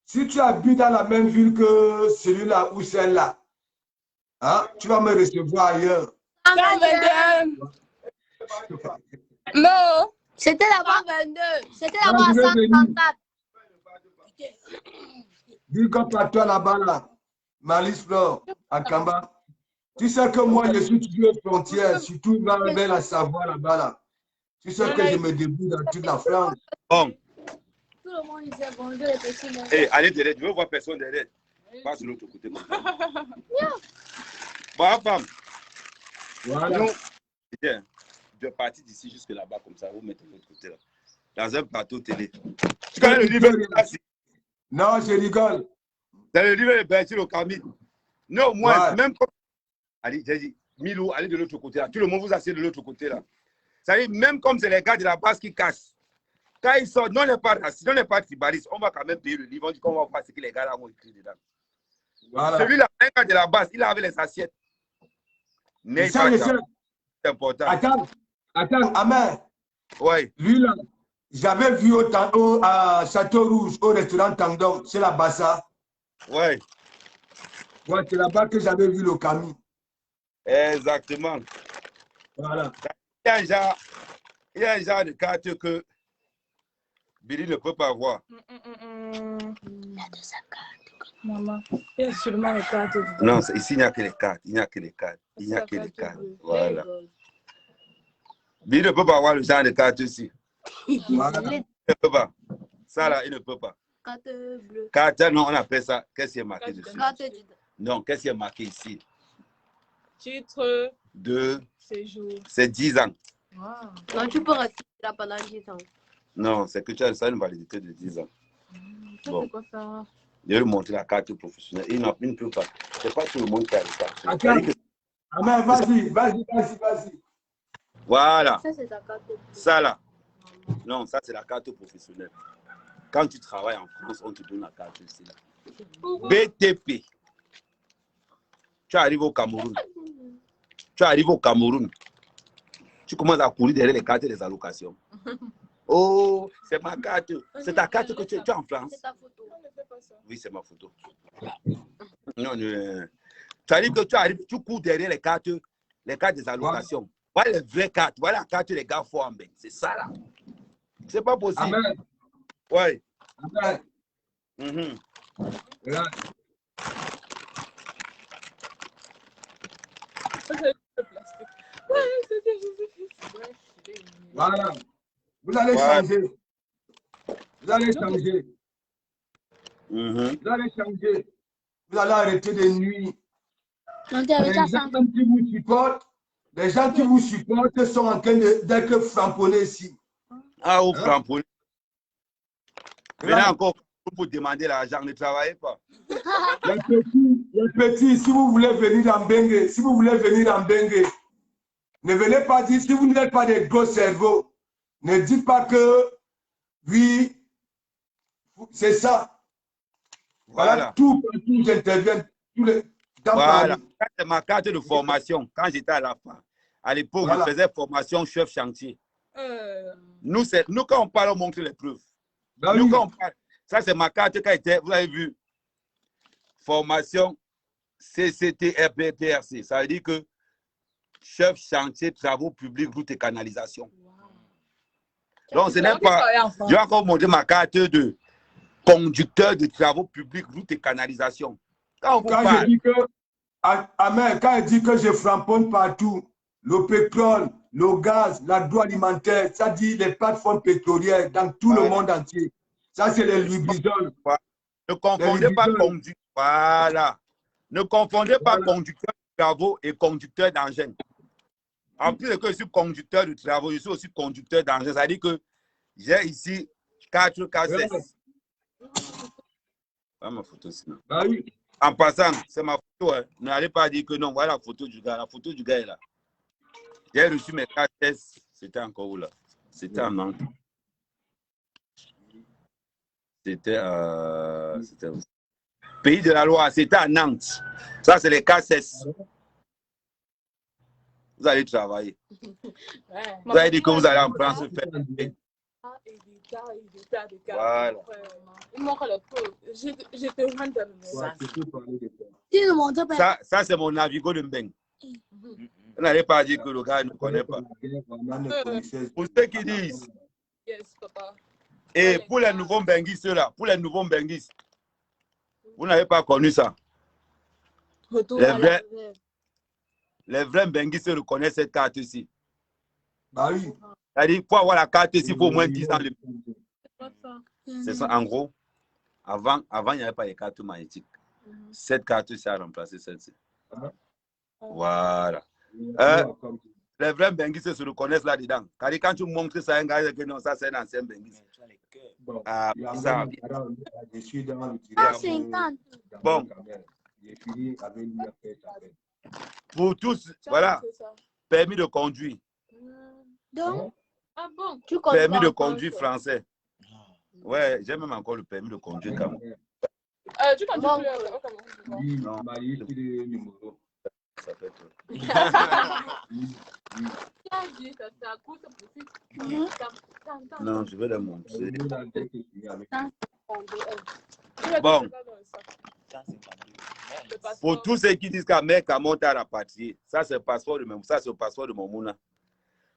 si tu habites dans la même ville que celui-là ou celle-là, hein, tu vas me recevoir ailleurs. Non, c'était là-bas 22. C'était là-bas 134. Dis comme à toi là-bas, là, Malice Flore, à Kamba. Tu sais que moi, je suis toujours aux frontières, surtout vers la Savoie là-bas, là. Tu sais que je me débrouille dans toute la France. Bon. Tout le monde disait bonjour les petits. Hey, allez derrière, je veux voir personne derrière. Pas sur l'autre côté. Bon, femme. Voilà. Nous, je vais partir d'ici jusque là-bas, comme ça, vous mettez de l'autre côté là. Dans un plateau télé. Tu connais le livre de Bercy? Non, je rigole. Dans le livre de Bercy, le Camille. Non, moi, même comme. Allez, j'ai dit, Milou, allez de l'autre côté là. Tout le monde vous assied de l'autre côté là. Ça veut dire, même comme c'est les gars de la base qui cassent, quand ils sortent, non, on n'est pas raciste, on n'est pas tribaliste, on va quand même payer le livre, on dit qu'on va voir ce que les gars là ont écrit dedans. Voilà. Celui-là, un gars de la base, il avait les assiettes. Mais ça, c'est important. Attends, Amen. Oui. Lui là, j'avais vu à Château Rouge, au restaurant Tandon, c'est la Bassa. Oui. Ouais, c'est là-bas que j'avais vu le Camille. Exactement. Voilà. Il y a un genre de carte que Billy ne peut pas avoir. Il y a de sa carte. Maman, il y a seulement les cartes. Non, ici, il n'y a que les cartes. Il n'y a que les cartes. Il n'y a que les cartes. Voilà. Billy ne peut pas avoir le genre de carte ici. Voilà. Il ne peut pas. Ça, là, il ne peut pas. Carte bleue. Carte, non, on appelle ça. Qu'est-ce qui est marqué dessus? Carte Non, qu'est-ce qui est marqué ici? Titre de séjour. C'est 10 ans. Wow. Non, tu peux rester là pendant 10 ans. Non, c'est que tu as une validité de 10 ans. Bon. Quoi ça? Je vais lui montrer la carte professionnelle. Il ne peut pas. Ce n'est pas tout le monde qui a la carte. Attends. Amen, vas-y. Voilà. Ça, c'est ta carte. Ça là. Non, ça c'est la carte professionnelle. Quand tu travailles en France, on te donne la carte ici. Là. BTP. Tu arrives au Cameroun. Tu commences à courir derrière les cartes des allocations. Oh, c'est ma carte. C'est ta carte que tu as en France. C'est ta photo. Oui, c'est ma photo. Non, tu arrives que tu arrives, tu cours derrière les cartes des allocations. Voilà les vraies cartes. Voilà la carte des gars forts en bain. C'est ça là. C'est pas possible. Amen. Oui. Amen. Voilà. Vous allez changer. Vous allez changer. Vous allez arrêter les nuits. Les gens qui vous supportent, Les gens qui vous supportent sont en train d'être frapponnés ici. Ah, au cramponné. Maintenant encore, pour demander l'argent, ne travaillez pas. Les petits, si vous voulez venir dans Bengue, ne venez pas dire, si vous n'êtes pas des gros cerveaux, ne dites pas que, oui, c'est ça. Voilà, tout, j'interviens. Voilà, c'est ma carte de formation. Quand j'étais à la fin, à l'époque, je faisais formation chef chantier. Nous, quand on parle, on montre les preuves. Nous, quand on parle, ça, c'est ma carte qui a été, vous avez vu, formation CCTRPPRC. Ça veut dire que chef chantier, travaux publics, routes et canalisation. Donc, ce n'est pas. Je vais encore montrer ma carte de conducteur de travaux publics, routes et canalisation. Quand je dis que, quand je dis que je framponne partout, le pétrole, le gaz, l'agroalimentaire, ça dit les plateformes pétrolières dans tout le monde entier. Ça, c'est les lubrisols. Ne confondez pas conducteur. Voilà. Ne confondez pas conducteur de travaux et conducteur d'engin. En plus de que je suis conducteur de travaux, je suis aussi conducteur d'engin. Ça veut dire que j'ai ici 4 cassettes. Pas ma photo sinon. En passant, c'est ma photo. Hein. N'allez pas dire que non, voilà la photo du gars. La photo du gars est là. J'ai reçu mes cassettes. C'était encore où là? C'était en Nantes. C'était Pays de la Loire. C'était à Nantes. Ça, c'est les cassettes. Vous allez travailler. Vous allez dire que vous allez en France faire. Voilà. Ça c'est mon Navigo de Mbeng. Vous n'allez pas dire que le gars ne connaît pas. Pour ceux qui disent, et pour les nouveaux Mbenguistes là, vous n'avez pas connu ça. Les vrais Mbenguistes reconnaissent cette carte ici. Bah oui. C'est-à-dire, pour avoir la carte ici, il faut au moins 10 ans. C'est ça, en gros. Avant, il n'y avait pas de carte magnétique. Cette carte-ci a remplacé celle-ci. Voilà. Les vrais Benguistes se reconnaissent là-dedans. Car quand tu montres ça à un gars, que non, ça c'est un ancien Benguiste. Ah, ça. Bon. Pour tous, voilà. Permis de conduire. Donc, permis de conduire français. Ouais, j'ai même encore le permis de conduire quand même. Tu conduis plus non. Ça fait tout. Non, je vais le montrer. Bon. Pour tous ceux qui disent qu'à Mecca monte à la patrie, ça c'est le passeport de mon, ça c'est le passeport de mon mouna.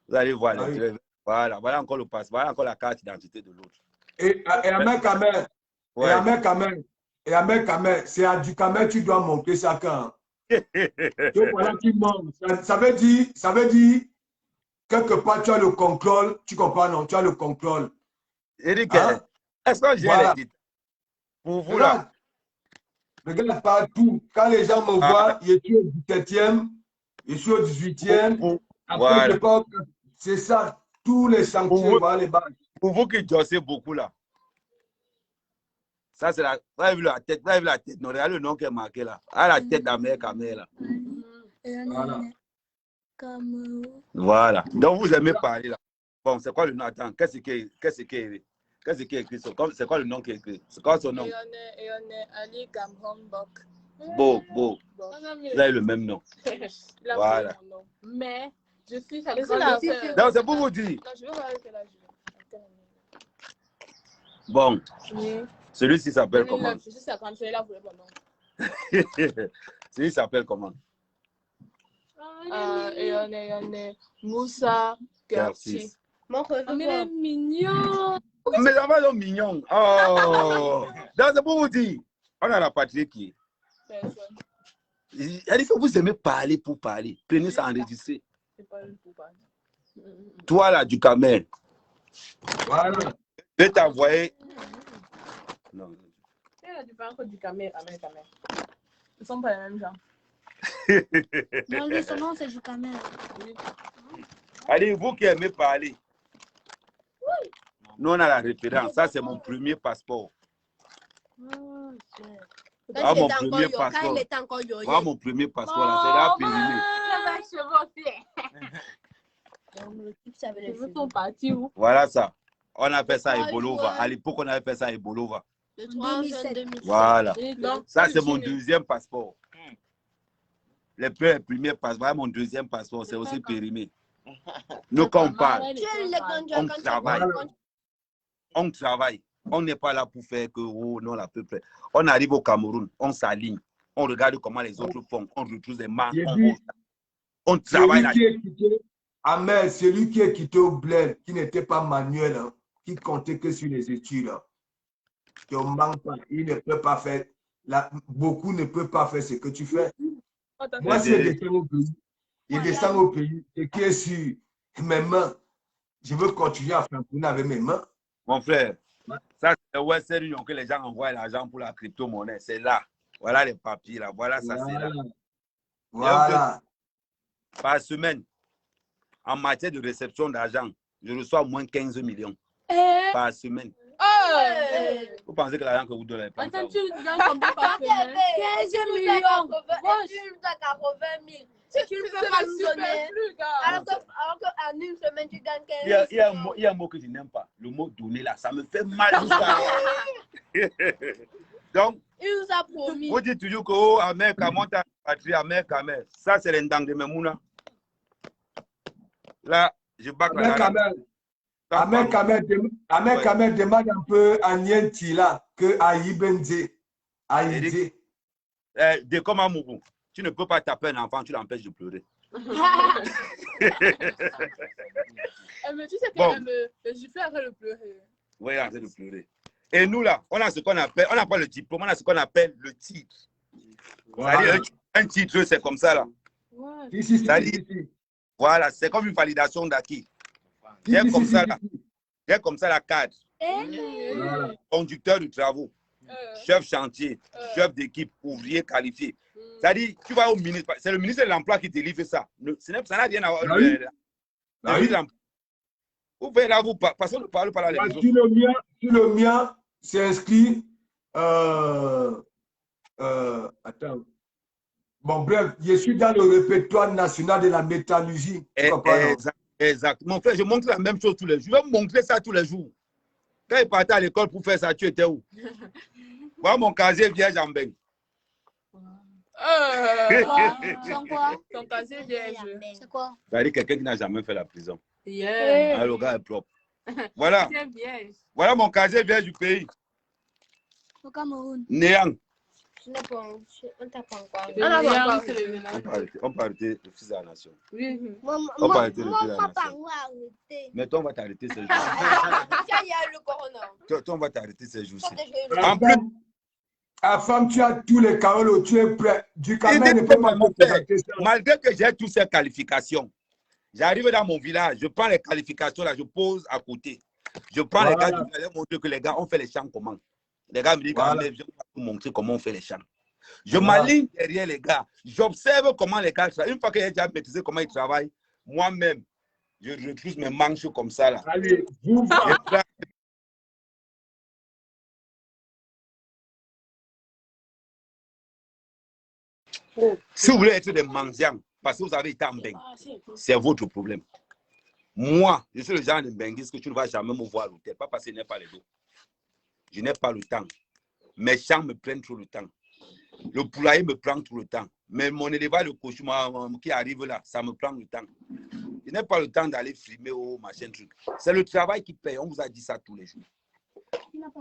Vous allez voir. Voilà, voilà encore le passeport, voilà encore la carte d'identité de l'autre. Et à Mecca, et à Mecca, c'est à Ducamel tu dois montrer ça quand. Donc voilà qui monte. Ça veut dire quelque part tu as le contrôle, tu comprends non, tu as le contrôle. Eric, est-ce que j'ai les dit pour vous là? Regarde partout. Quand les gens me voient, je suis au 17e, je suis au 18e. Après, voilà. C'est ça, tous les chantiers, voilà les bases. Pour vous qui dossez beaucoup là. Ça, c'est la. Vous avez vu la tête, non, regardez le nom qui est marqué là. Ah, la tête d'Amérique là. Voilà. Voilà. Donc, vous aimez parler là. Bon, c'est quoi le nom? Attends, qu'est-ce qui est écrit? C'est quoi le nom qui est écrit? C'est quoi son nom? Ali Gamhong Bok. Beau. Vous avez le même nom. Voilà. Mais je suis sa grande sœur. Non, c'est pour vous dire. Non, je vais voir quel âge. Bon. Celui-ci s'appelle comment? Je suis 50, là, vous celui-ci s'appelle comment? Et on est Moussa Garci. Mais il est mignon. Mais ça va donc mignon. Oh. Donc c'est pour vous dire. On a la patrie qui est. Personne. Il dit que vous aimez parler pour parler. Prenez ça enregistré. C'est pas pour parler. Toi là, du Cameroun. Voilà. Je vais t'envoyer. Non. Tu parles du Cameroun. Ils ne sont pas les mêmes gens. Non, lui, son nom, c'est Joukamel. Allez, vous qui aimez parler. Nous, on a la référence. Ça, c'est mon premier passeport. Voilà mon premier passeport. Voilà mon premier passeport. Là, c'est là périmé. Voilà ça. On a fait ça à Ebolova. À l'époque, on avait fait ça à Ebolova. Voilà. Ça, c'est mon deuxième passeport. Le premier passeport, voilà mon deuxième passeport, c'est aussi périmé. Nous, quand on parle, on travaille. On travaille. On n'est pas là pour faire que, oh non, à peu près. On arrive au Cameroun, on s'aligne. On regarde comment les autres font. On retrouve des marques. On travaille. Amen, celui qui est quitté au bled, qui n'était pas manuel, hein, qui comptait que sur les études. Hein. Il ne manque pas. Il ne peut pas faire. Beaucoup ne peuvent pas faire ce que tu fais. Moi, si je descends au pays, il descend au pays et qui est sur mes mains, je veux continuer à faire avec mes mains. Mon frère, ça c'est le Western Union que les gens envoient l'argent pour la crypto-monnaie. C'est là. Voilà les papiers là. Voilà ça, c'est là. Voilà. Par semaine, en matière de réception d'argent, je reçois moins 15 millions par semaine. Vous pensez que l'argent que vous donnez pas? Attends, tu gagnes combien par semaine? 15 millions. Tu as 80 000. Si tu ne peux pas nous donner, alors qu'en une semaine, tu gagnes 15 000. Il y a un mot que je n'aime pas. Le mot donner là, ça me fait mal. Donc, il nous a promis. Vous dites toujours que, oh, Amer, comment t'as patrie, Amer, Kamer. Ça, c'est l'endang de Memouna. Là, je bats la Amer Kamer demande un peu à Nienti là, que Aïbenze. Aïdé. De comme Amougou. Tu ne peux pas taper un enfant, tu l'empêches de pleurer. Mais tu sais qu'elle me gifle après de pleurer. Oui, arrête de pleurer. Et nous là, on a ce qu'on appelle, on n'a pas le diplôme, on a ce qu'on appelle le titre. Voilà. Un titre, c'est comme ça là. Ouais. Voilà, c'est comme une validation d'acquis. J'ai comme ça là. J'ai comme ça la cadre. Conducteur de travaux, chef chantier, chef d'équipe, ouvrier qualifié. C'est-à-dire, tu vas au ministre, c'est le ministre de l'Emploi qui délivre ça. Ça n'a rien à voir. Vous pouvez là, vous passez le parole par là. Sur le mien, c'est inscrit. Attends. Bon, bref, je suis dans le répertoire national de la métallurgie. Exact. Mon frère, je montre la même chose tous les jours. Je vais montrer ça tous les jours. Quand il partait à l'école pour faire ça, tu étais où? Voilà mon casier vierge en bain. Ton casier vierge. C'est quoi? C'est-à-dire quelqu'un qui n'a jamais fait la prison. Yeah. Ah, le gars est propre. Voilà. Voilà mon casier vierge du pays. Au Cameroun. Néant. On t'a pas encore. On peut arrêter le fils de la nation. Oui. On peut arrêter le fils de la Moi, nation. arrêter. Mais toi, on va t'arrêter ces jours. Il y a le corona. Toi, on va t'arrêter ces jours-ci. En plus, à femme, tu as tous les carolos, tu es prêt. Du Cameroun ne peut pas me présenter ça. Malgré que j'ai toutes ces qualifications, j'arrive dans mon village, je prends les qualifications là, je pose à côté. Je prends les gars, je vais leur montrer que les gars, on fait les champs comment. Les gars me disent, je vais vous montrer comment on fait les champs. Je m'aligne derrière les gars. J'observe comment les gars travaillent. Une fois que j'ai déjà maîtrisé comment ils travaillent, moi-même, je retrouve mes manches comme ça là. Allez, vous Si vous voulez être des mendiants, parce que vous avez été en Beng, c'est votre problème. Moi, je suis le genre de Benguis que tu ne vas jamais me voir à l'hôtel. Pas parce que je n'ai pas les dos. Je n'ai pas le temps. Mes champs me prennent trop le temps. Le poulailler me prend tout le temps. Mais mon élevage, le cochon qui arrive là, ça me prend le temps. Je n'ai pas le temps d'aller filmer au machin truc. C'est le travail qui paye. On vous a dit ça tous les jours.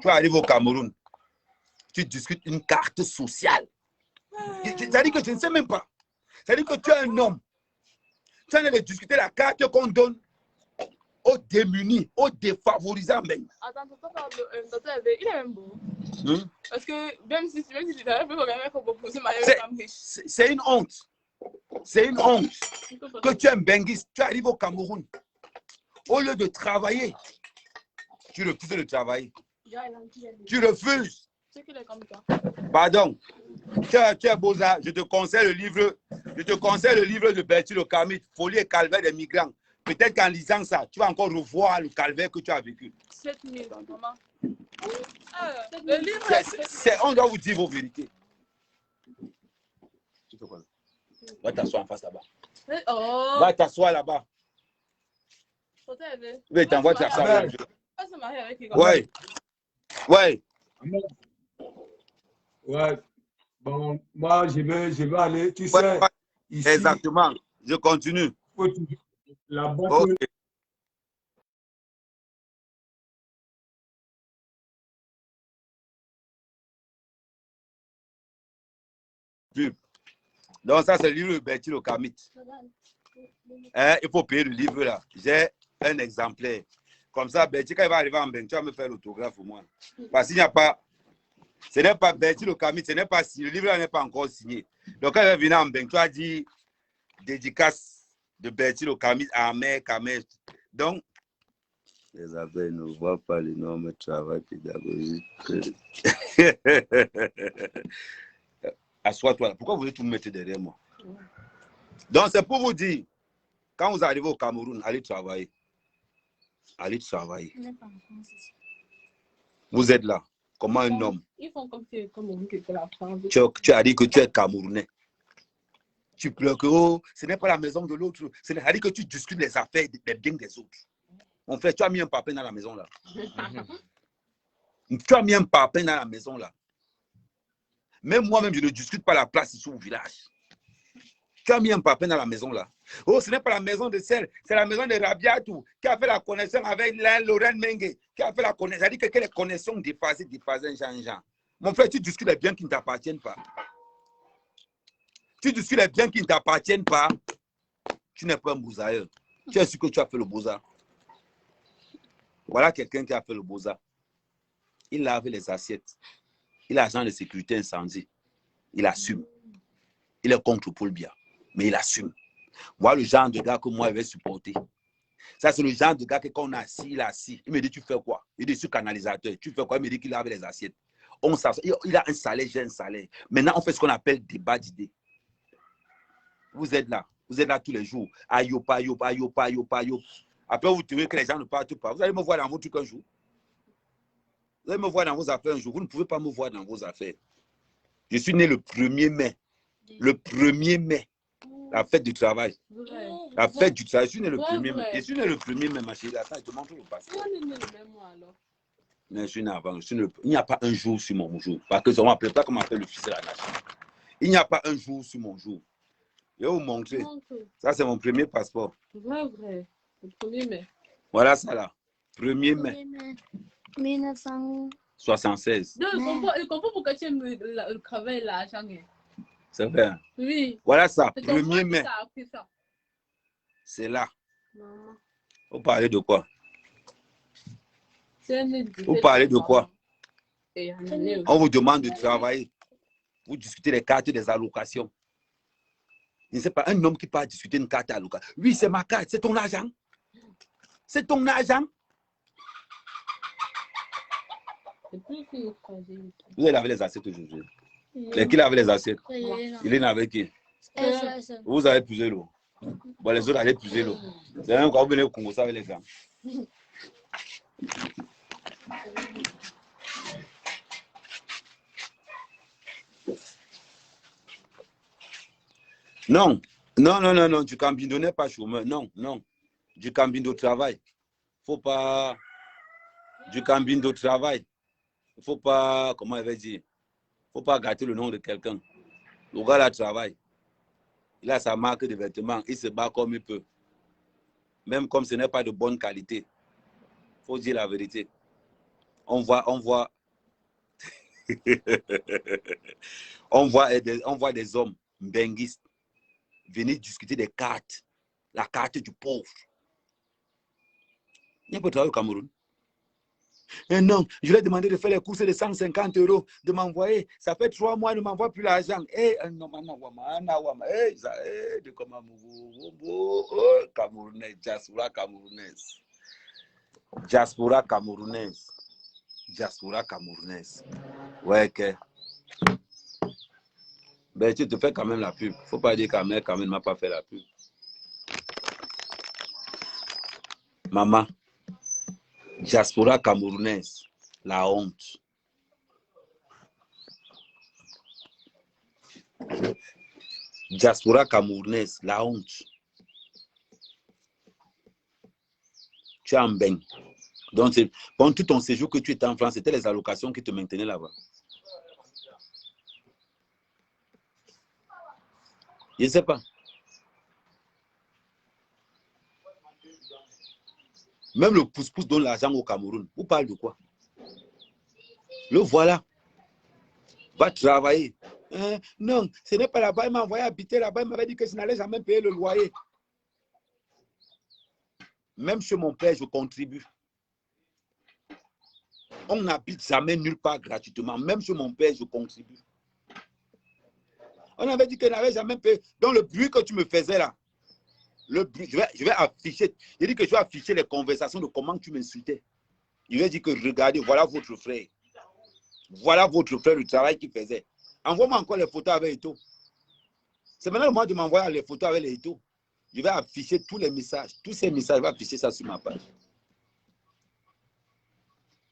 Tu arrives au Cameroun, tu discutes une carte sociale. C'est-à-dire que je ne sais même pas. C'est-à-dire que tu es un homme. Tu as de discuter la carte qu'on donne aux démunis, aux défavorisés même. Attends, il est même beau. Parce que même si tu n'arrives pas à proposer ma femme riche. C'est une honte. C'est une honte que tu es un benguiste, tu arrives au Cameroun. Au lieu de travailler, tu refuses de travailler. Tu refuses C'est qu'il est comme toi. Pardon. Tu es Boza, je te conseille le livre de Bertil le Carmite, Folie et calvaire des migrants. Peut-être qu'en lisant ça, tu vas encore revoir le calvaire que tu as vécu. 7 000, maman. On doit vous dire vos vérités. Tu fais quoi? Va t'asseoir en face là-bas. Oh. Va t'asseoir là-bas. Oui, t'envoies t'asseoir. Ouais. Ouais. Ouais. Bon, moi, je vais aller. Tu sais, ici. Exactement. Je continue. Là-bas, Okay. Donc, ça, c'est le livre de Bertil le Carmite. Il faut payer le livre là. J'ai un exemplaire. Comme ça, Bertil, quand il va arriver en Beng, tu vas me faire l'autographe au moins. Parce qu'il n'y a pas. Ce n'est pas Bertil le Carmite, ce n'est pas signé. Le livre là n'est pas encore signé. Donc, quand il va venir en Beng, tu as dit dédicace de Bertil le Carmite à Mère Kamel. Donc, les abeilles ne voient pas l'énorme travail pédagogique. Assois-toi. Pourquoi vous voulez tout mettre derrière moi? Donc, c'est pour vous dire, quand vous arrivez au Cameroun, allez travailler. Allez travailler. Vous êtes là, comme un homme. Ils font comme si la France. Tu as dit que tu es Camerounais. Tu pleures que oh, ce n'est pas la maison de l'autre. Ce n'est pas dit que tu discutes les affaires, les biens des autres. En fait, tu as mis un papin dans la maison là. Tu as mis un papin dans la maison là. Même moi-même, je ne discute pas la place ici au village. Tu as mis un papin dans la maison là. Oh, ce n'est pas la maison de celle, c'est la maison de Rabiatou qui a fait la connexion avec Laurent Mengue, qui a fait la connexion. C'est-à-dire que les connexions dépassent Jean-Jean. Mon frère, tu discutes les biens qui ne t'appartiennent pas. Tu discutes les biens qui ne t'appartiennent pas. Tu n'es pas un bousailleur. Tu es sûr que tu as fait le bosa. Voilà quelqu'un qui a fait le bosa. Il lave les assiettes. Il est agent de sécurité incendie. Il assume. Il est contre Paul Biya, mais il assume. Voilà le genre de gars que moi, je vais supporter. Ça, c'est le genre de gars que quand on a assis, il a assis. Il me dit, tu fais quoi? Il dit, je suis canalisateur. Tu fais quoi? Il me dit qu'il lave les assiettes. Il a un salaire, j'ai un salaire. Maintenant, on fait ce qu'on appelle débat d'idées. Vous êtes là. Vous êtes là tous les jours. Ayopa, ayopa, ayopa, ayopa, ayopa. Après, vous trouvez que les gens ne partent pas. Vous allez me voir dans vos trucs un jour. Vous allez me voir dans vos affaires un jour. Vous ne pouvez pas me voir dans vos affaires. Je suis né le 1er mai. Le 1er mai. La fête du travail. La fête du travail. Je suis né le 1er mai. Je suis né le 1er mai, ma chérie. Attends, je te montre le passeport. Mais je suis né avant. Il n'y a pas un jour sur mon jour. Parce que ça ne m'appelle pas comme on appelle le fils de la nation. Il n'y a pas un jour sur mon jour. Je vais vous montrer. Ça, c'est mon premier passeport. Vrai. Le 1er mai. Voilà ça là. 1er mai. 1976. Je comprends pourquoi tu aimes le travail là, Jean-Guy. C'est vrai. Oui. Voilà ça, 1er mai. C'est là. Vous parlez de quoi? Vous parlez de quoi? On vous demande de travailler. Vous discutez les cartes des allocations. Je ne sais pas, un homme qui part discuter une carte d'allocation. Oui, c'est ma carte, c'est ton argent. C'est ton argent. Vous avez lavé les assiettes aujourd'hui. Qui lave les assiettes? Il est avec qui? Vous avez puisé l'eau. Bon, les autres allaient puiser l'eau. C'est même quand vous venez au Congo, ça avec les gars. Non, non, non, non, non, du Cambindo n'est pas chômeur. Non, non. Du Cambindo travail. Faut pas. Du Cambindo travail. Faut pas. Comment il va dire? Faut pas gâter le nom de quelqu'un. Le gars là travaille. Il a sa marque de vêtements. Il se bat comme il peut. Même comme ce n'est pas de bonne qualité. Faut dire la vérité. On voit des hommes benguistes venir discuter des cartes. La carte du pauvre. Il n'y a pas de travail au Cameroun. Et non, je lui ai demandé de faire les courses de 150 €, de m'envoyer. Ça fait 3 mois, il ne m'envoie plus l'argent. Eh, non, de comment Camerounais, diaspora camerounaise. Diaspora camerounaise. Diaspora camerounaise. Ouais, que. Ben, tu te fais quand même la pub. Faut pas dire qu'Amel ne m'a pas fait la pub. Maman, diaspora camerounaise, la honte. Diaspora camerounaise, la honte. Tu es en bain. Donc, pendant tout ton séjour que tu étais en France, c'était les allocations qui te maintenaient là-bas. Je ne sais pas. Même le pouce-pouce donne l'argent au Cameroun. Vous parlez de quoi? Le voilà. Va travailler. Non, ce n'est pas là-bas. Il m'a envoyé habiter là-bas. Il m'avait dit que je n'allais jamais payer le loyer. Même chez mon père, je contribue. On n'habite jamais nulle part gratuitement. Même chez mon père, je contribue. On avait dit que je n'avais jamais payé. Donc le bruit que tu me faisais là, le bruit, je vais afficher. Il dit que je vais afficher les conversations de comment tu m'insultais. Il va dire que regardez, voilà votre frère. Voilà votre frère, le travail qu'il faisait. Envoie-moi encore les photos avec Eto. C'est maintenant le moment de m'envoyer les photos avec les Eto. Je vais afficher tous les messages. Tous ces messages, je vais afficher ça sur ma page.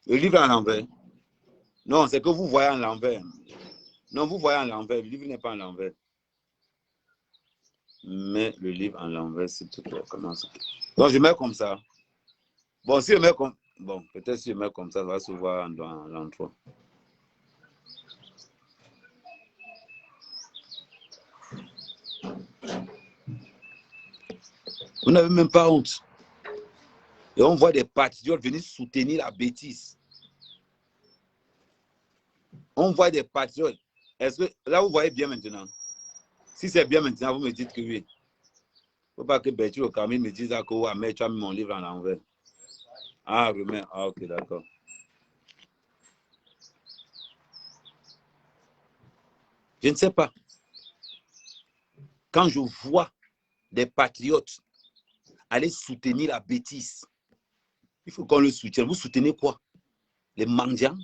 Le livre en l'envers. Non, c'est que vous voyez en l'envers. Non, vous voyez en l'envers. Le livre n'est pas en l'envers. Mets le livre en l'envers, s'il te plaît. Comment ça? Donc, je mets comme ça. Bon, si je mets comme... Bon, peut-être si je mets comme ça va se voir dans l'endroit. Vous n'avez même pas honte. Et on voit des patriotes venir soutenir la bêtise. On voit des patriotes. Est-ce que là, vous voyez bien maintenant? Si c'est bien maintenant, vous me dites que oui. Il ne faut pas que Bertie au Camille me dise que ouais, mais tu as mis mon livre en l'envers. Ah, remets. Ah, ok, d'accord. Je ne sais pas. Quand je vois des patriotes aller soutenir la bêtise, il faut qu'on le soutienne. Vous soutenez quoi? Les mendiants?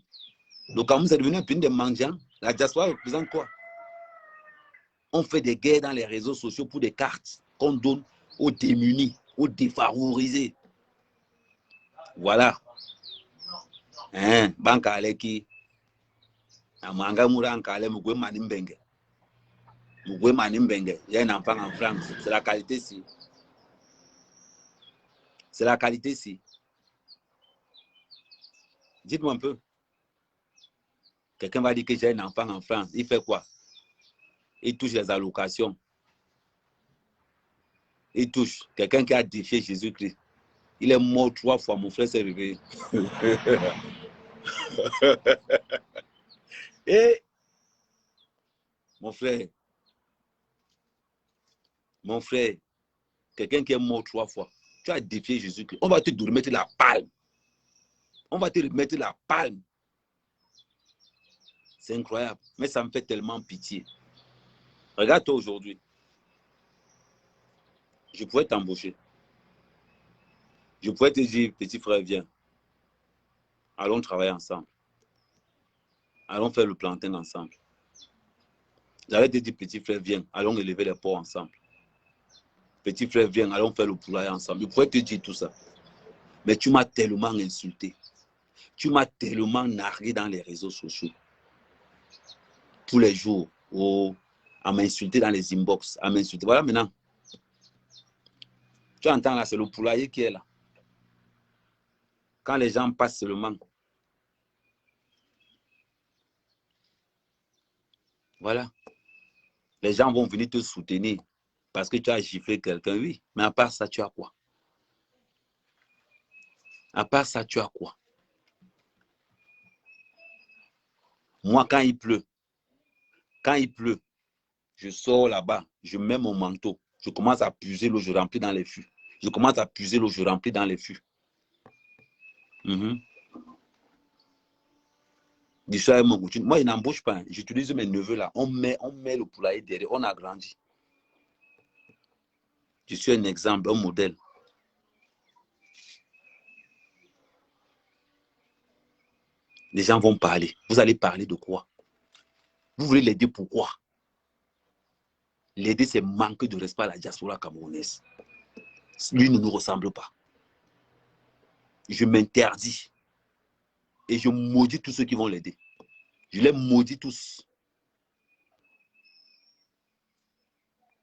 Le Cameroun, c'est devenu un pays des mendiants. La diaspora représente quoi? On fait des guerres dans les réseaux sociaux pour des cartes qu'on donne aux démunis, aux défavorisés. Voilà. Hein? Banque Aleki. Amanga Mouranka Ale Mugwe Manimbenge. Mugwe Manimbenge. Il y a un enfant en France. C'est la qualité ici. C'est la qualité ici. Dites-moi un peu. Quelqu'un va dire que j'ai un enfant en France. Il fait quoi? Il touche les allocations. Il touche. Quelqu'un qui a défié Jésus-Christ. Il est mort 3 fois. Mon frère s'est réveillé. Et mon frère, quelqu'un qui est mort 3 fois. Tu as défié Jésus-Christ. On va te remettre la palme. On va te remettre la palme. C'est incroyable. Mais ça me fait tellement pitié. Regarde-toi aujourd'hui. Je pourrais t'embaucher. Je pourrais te dire, petit frère, viens. Allons travailler ensemble. Allons faire le plantain ensemble. J'allais te dire, petit frère, viens. Allons élever les porcs ensemble. Petit frère, viens. Allons faire le poulailler ensemble. Je pourrais te dire tout ça. Mais tu m'as tellement insulté. Tu m'as tellement nargué dans les réseaux sociaux. Tous les jours. Oh, à m'insulter dans les inbox. À m'insulter. Voilà maintenant. Tu entends là, c'est le poulailler qui est là. Quand les gens passent seulement. Voilà. Les gens vont venir te soutenir parce que tu as giflé quelqu'un, oui. Mais à part ça, tu as quoi? À part ça, tu as quoi? Moi, quand il pleut, je sors là-bas, je mets mon manteau, je commence à puiser l'eau, je remplis dans les fûts. Je commence à puiser l'eau, je remplis dans les fûts. Moi, je n'embauche pas. J'utilise mes neveux là. On met le poulailler derrière. On a grandi. Je suis un exemple, un modèle. Les gens vont parler. Vous allez parler de quoi? Vous voulez l'aider pourquoi? L'aider, c'est manquer de respect à la diaspora camerounaise. Lui ne nous ressemble pas. Je m'interdis. Et je maudis tous ceux qui vont l'aider. Je les maudis tous.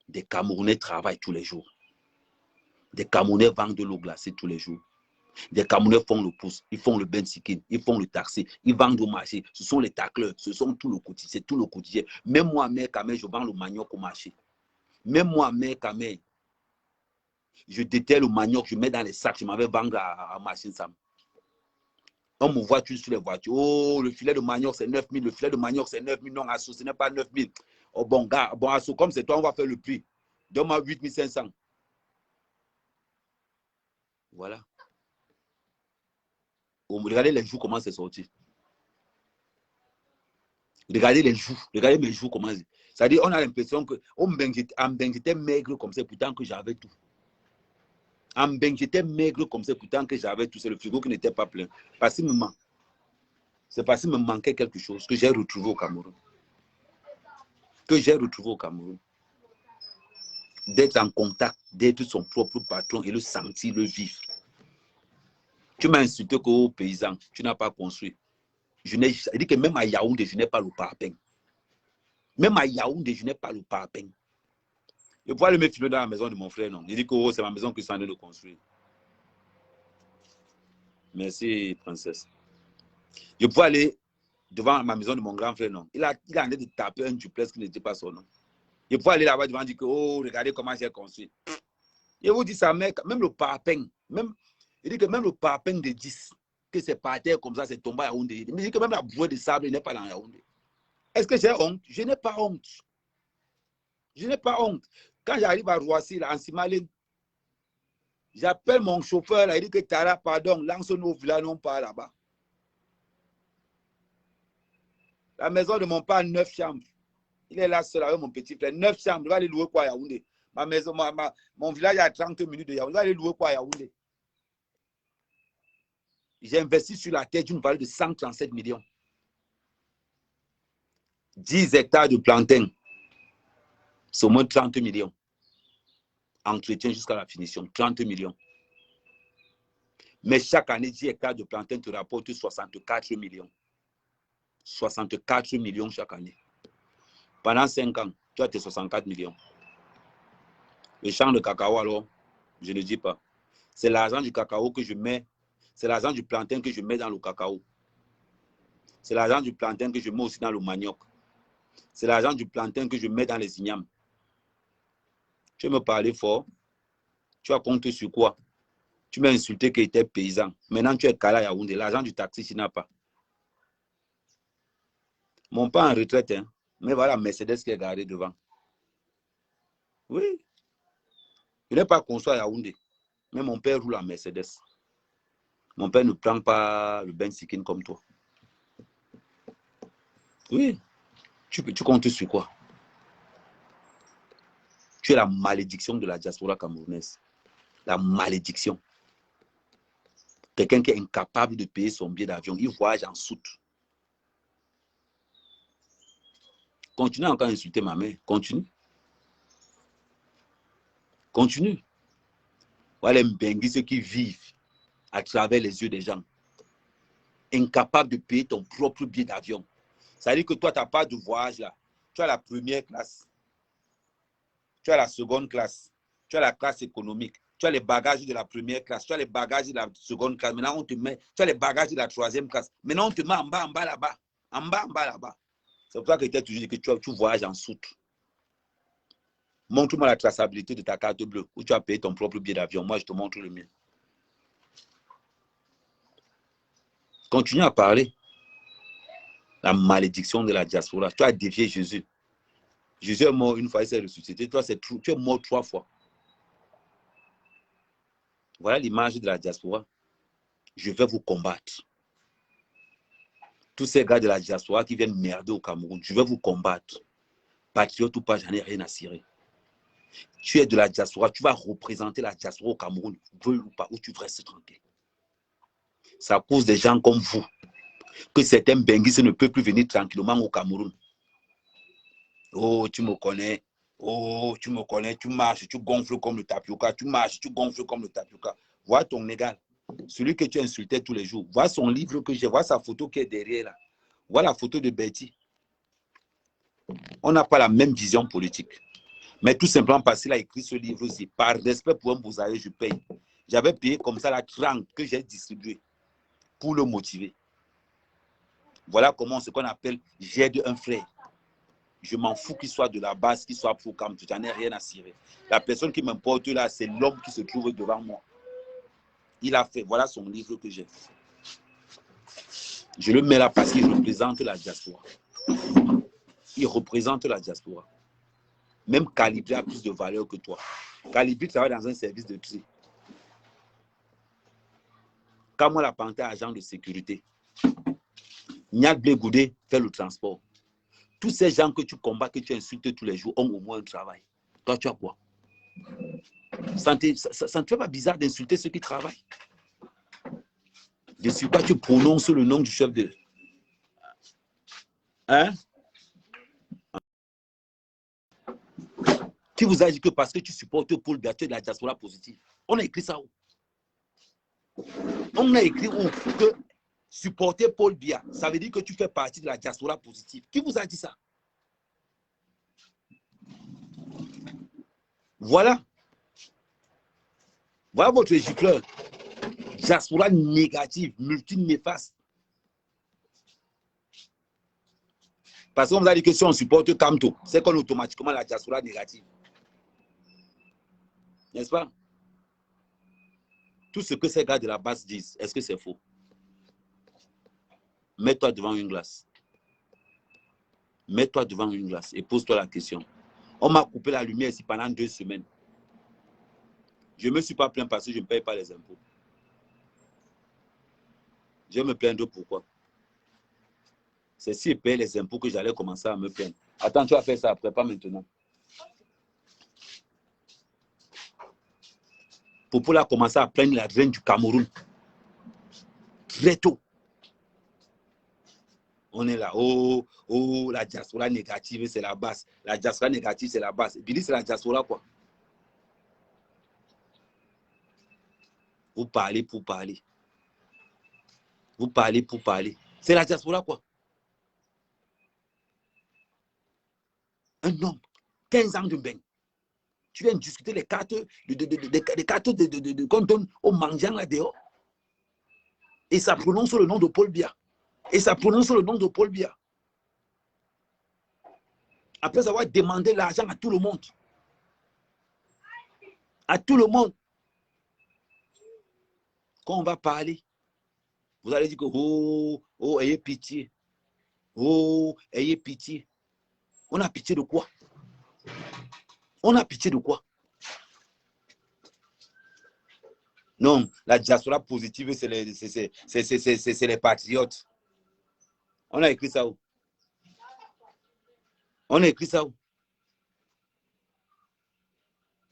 Des Camerounais travaillent tous les jours. Des Camerounais vendent de l'eau glacée tous les jours. Des Camerounais font le pouce, ils font le bensikin, ils font le taxi, ils vendent au marché. Ce sont les tacleurs, ce sont tout le quotidien, c'est tout le quotidien. Même moi, mère Kamé, je vends le manioc au marché. Même moi, mère Kamé, je déterre le manioc, je mets dans les sacs, je m'en vais vendre à Machine Sam. On me voit sur les voitures. Oh, le filet de manioc, c'est 9 000. Le filet de manioc, c'est 9 000. Non, Asso, ce n'est pas 9 000. Oh, bon, gars, bon, Asso, comme c'est toi, on va faire le prix. Donne-moi 8 500. Voilà. Regardez les joues, comment c'est sorti. Regardez les joues. Regardez mes joues, comment c'est. C'est-à-dire, on a l'impression que j'étais maigre comme ça, pourtant que j'avais tout. J'étais maigre comme ça, pourtant que j'avais tout. C'est le frigo qui n'était pas plein. Parce qu'il me manque. C'est parce qu'il me manquait quelque chose que j'ai retrouvé au Cameroun. D'être en contact, d'être son propre patron et le sentir, le vivre. Tu m'as insulté qu'aux paysans, tu n'as pas construit. Je dis que même à Yaoundé, je n'ai pas le parpaing. Même à Yaoundé, je n'ai pas le parpaing. Je peux aller me filer dans la maison de mon frère, non. Il dit que oh, c'est ma maison que je suis en train de construire. Merci, princesse. Je peux aller devant ma maison de mon grand frère, non. Il a en train de taper un duplex qui n'était pas son nom. Je peux aller là-bas devant et dire que oh, regardez comment j'ai construit. Je vous dis ça, mec, même le parpaing, il dit que même le parpaing de 10, que c'est par terre comme ça, c'est tombé à Yaoundé. Il dit que même la bouée de sable n'est pas dans Yaoundé. Est-ce que j'ai honte? Je n'ai pas honte. Je n'ai pas honte. Quand j'arrive à Roissy, là, en Simaline, j'appelle mon chauffeur, là, il dit que Tara, pardon, lance-nous là, non pas là-bas. La maison de mon père, 9 chambres. Il est là seul avec mon petit frère. 9 chambres, il va aller louer quoi à Yaoundé? Ma maison, mon village est à 30 minutes de Yaoundé. Il va aller louer quoi à Yaoundé? J'ai investi sur la terre d'une valeur de 137 millions. 10 hectares de plantain. C'est au moins 30 millions. Entretien jusqu'à la finition. 30 millions. Mais chaque année, 10 hectares de plantain te rapportent 64 millions. 64 millions chaque année. Pendant 5 ans, tu as tes 64 millions. Le champ de cacao, alors, je ne dis pas. C'est l'argent du cacao que je mets. C'est l'argent du plantain que je mets dans le cacao. C'est l'argent du plantain que je mets aussi dans le manioc. C'est l'argent du plantain que je mets dans les ignames. Tu me parlais fort. Tu as compté sur quoi? Tu m'as insulté que tu étais paysan. Maintenant, tu es Kala Yaoundé. L'argent du taxi, tu n'as pas. Mon père en retraite, hein. Mais voilà, Mercedes qui est garé devant. Oui. Il n'est pas construit à Yaoundé. Mais mon père roule en Mercedes. Mon père ne prend pas le bensikin comme toi. Oui. Tu comptes sur quoi? Tu es la malédiction de la diaspora camerounaise. La malédiction. Quelqu'un qui est incapable de payer son billet d'avion, il voyage en soute. Continue encore à insulter ma mère. Continue. Continue. Voilà les Mbengi, ceux qui vivent à travers les yeux des gens. Incapable de payer ton propre billet d'avion. Ça veut dire que toi, tu n'as pas de voyage là. Tu as la première classe. Tu as la seconde classe. Tu as la classe économique. Tu as les bagages de la première classe. Tu as les bagages de la seconde classe. Maintenant, on te met. Tu as les bagages de la troisième classe. Maintenant, on te met en bas là-bas. En bas là-bas. C'est pour ça que tu as toujours dit que tu voyages en soute. Montre-moi la traçabilité de ta carte bleue où tu as payé ton propre billet d'avion. Moi, je te montre le mien. Continue à parler. La malédiction de la diaspora. Tu as défié Jésus. Jésus est mort une fois, il s'est ressuscité. Toi, tu es mort 3 fois. Voilà l'image de la diaspora. Je vais vous combattre. Tous ces gars de la diaspora qui viennent merder au Cameroun, je vais vous combattre. Patriote ou pas, j'en ai rien à cirer. Tu es de la diaspora, tu vas représenter la diaspora au Cameroun, veux ou pas, ou tu restes tranquille. C'est à cause des gens comme vous que certains benguistes ne peuvent plus venir tranquillement au Cameroun. Oh, tu me connais. Oh, tu me connais. Tu marches, tu gonfles comme le tapioca. Tu marches, tu gonfles comme le tapioca. Vois ton égal. Celui que tu insultais tous les jours. Vois son livre que j'ai. Vois sa photo qui est derrière là. Vois la photo de Betty. On n'a pas la même vision politique. Mais tout simplement parce qu'il a écrit ce livre aussi. Par respect pour un Bouzaïeux, je paye. J'avais payé comme ça la 30 que j'ai distribuée pour le motiver. Voilà comment ce qu'on appelle j'aide un frère. Je m'en fous qu'il soit de la base, qu'il soit pour Camp. Je n'en ai rien à cirer. La personne qui m'importe là, c'est l'homme qui se trouve devant moi. Il a fait, voilà son livre que j'ai. Je le mets là parce qu'il représente la diaspora. Il représente la diaspora. Même Calibré a plus de valeur que toi. Calibré travaille dans un service de tri. Quand moi, la panthère agent de sécurité, Niad Blegoudé fait le transport. Tous ces gens que tu combats, que tu insultes tous les jours, ont au moins un travail. Toi, tu as quoi? Ça ne te fait pas bizarre d'insulter ceux qui travaillent? Je suis pas, tu prononces le nom du chef de... Hein? Qui vous a dit que parce que tu supportes Paul Biya, tu es de la diaspora positive? On a écrit ça où? On a écrit où? Que supporter Paul Biya, ça veut dire que tu fais partie de la diaspora positive. Qui vous a dit ça? Voilà. Voilà votre gicleur. Diaspora négative, multi-néfaste. Parce qu'on vous a dit que si on supporte Kamto, c'est qu'on est automatiquement la diaspora négative. N'est-ce pas? Tout ce que ces gars de la base disent, est-ce que c'est faux? Mets-toi devant une glace. Mets-toi devant une glace et pose-toi la question. On m'a coupé la lumière ici pendant 2 semaines. Je ne me suis pas plaint parce que je ne paye pas les impôts. Je vais me plaindre pourquoi? C'est si je paye les impôts que j'allais commencer à me plaindre. Attends, tu vas faire ça après, pas maintenant. Popo a commencé à plaindre la reine du Cameroun. Très tôt. On est là. Oh, oh, la diaspora négative, c'est la base. La diaspora négative, c'est la base. Billy, c'est la diaspora, quoi. Vous parlez pour parler. Vous parlez pour parler. C'est la diaspora, quoi. Un homme, 15 ans de bain. Tu viens discuter les cartes qu'on donne aux mendiants là dehors. Et ça prononce le nom de Paul Biya. Et ça prononce le nom de Paul Biya. Après avoir demandé l'argent à tout le monde. À tout le monde. Quand on va parler, vous allez dire que oh, oh, ayez pitié. Oh, ayez pitié. On a pitié de quoi? On a pitié de quoi? Non, la diaspora positive, c'est les patriotes. On a écrit ça où? On a écrit ça où?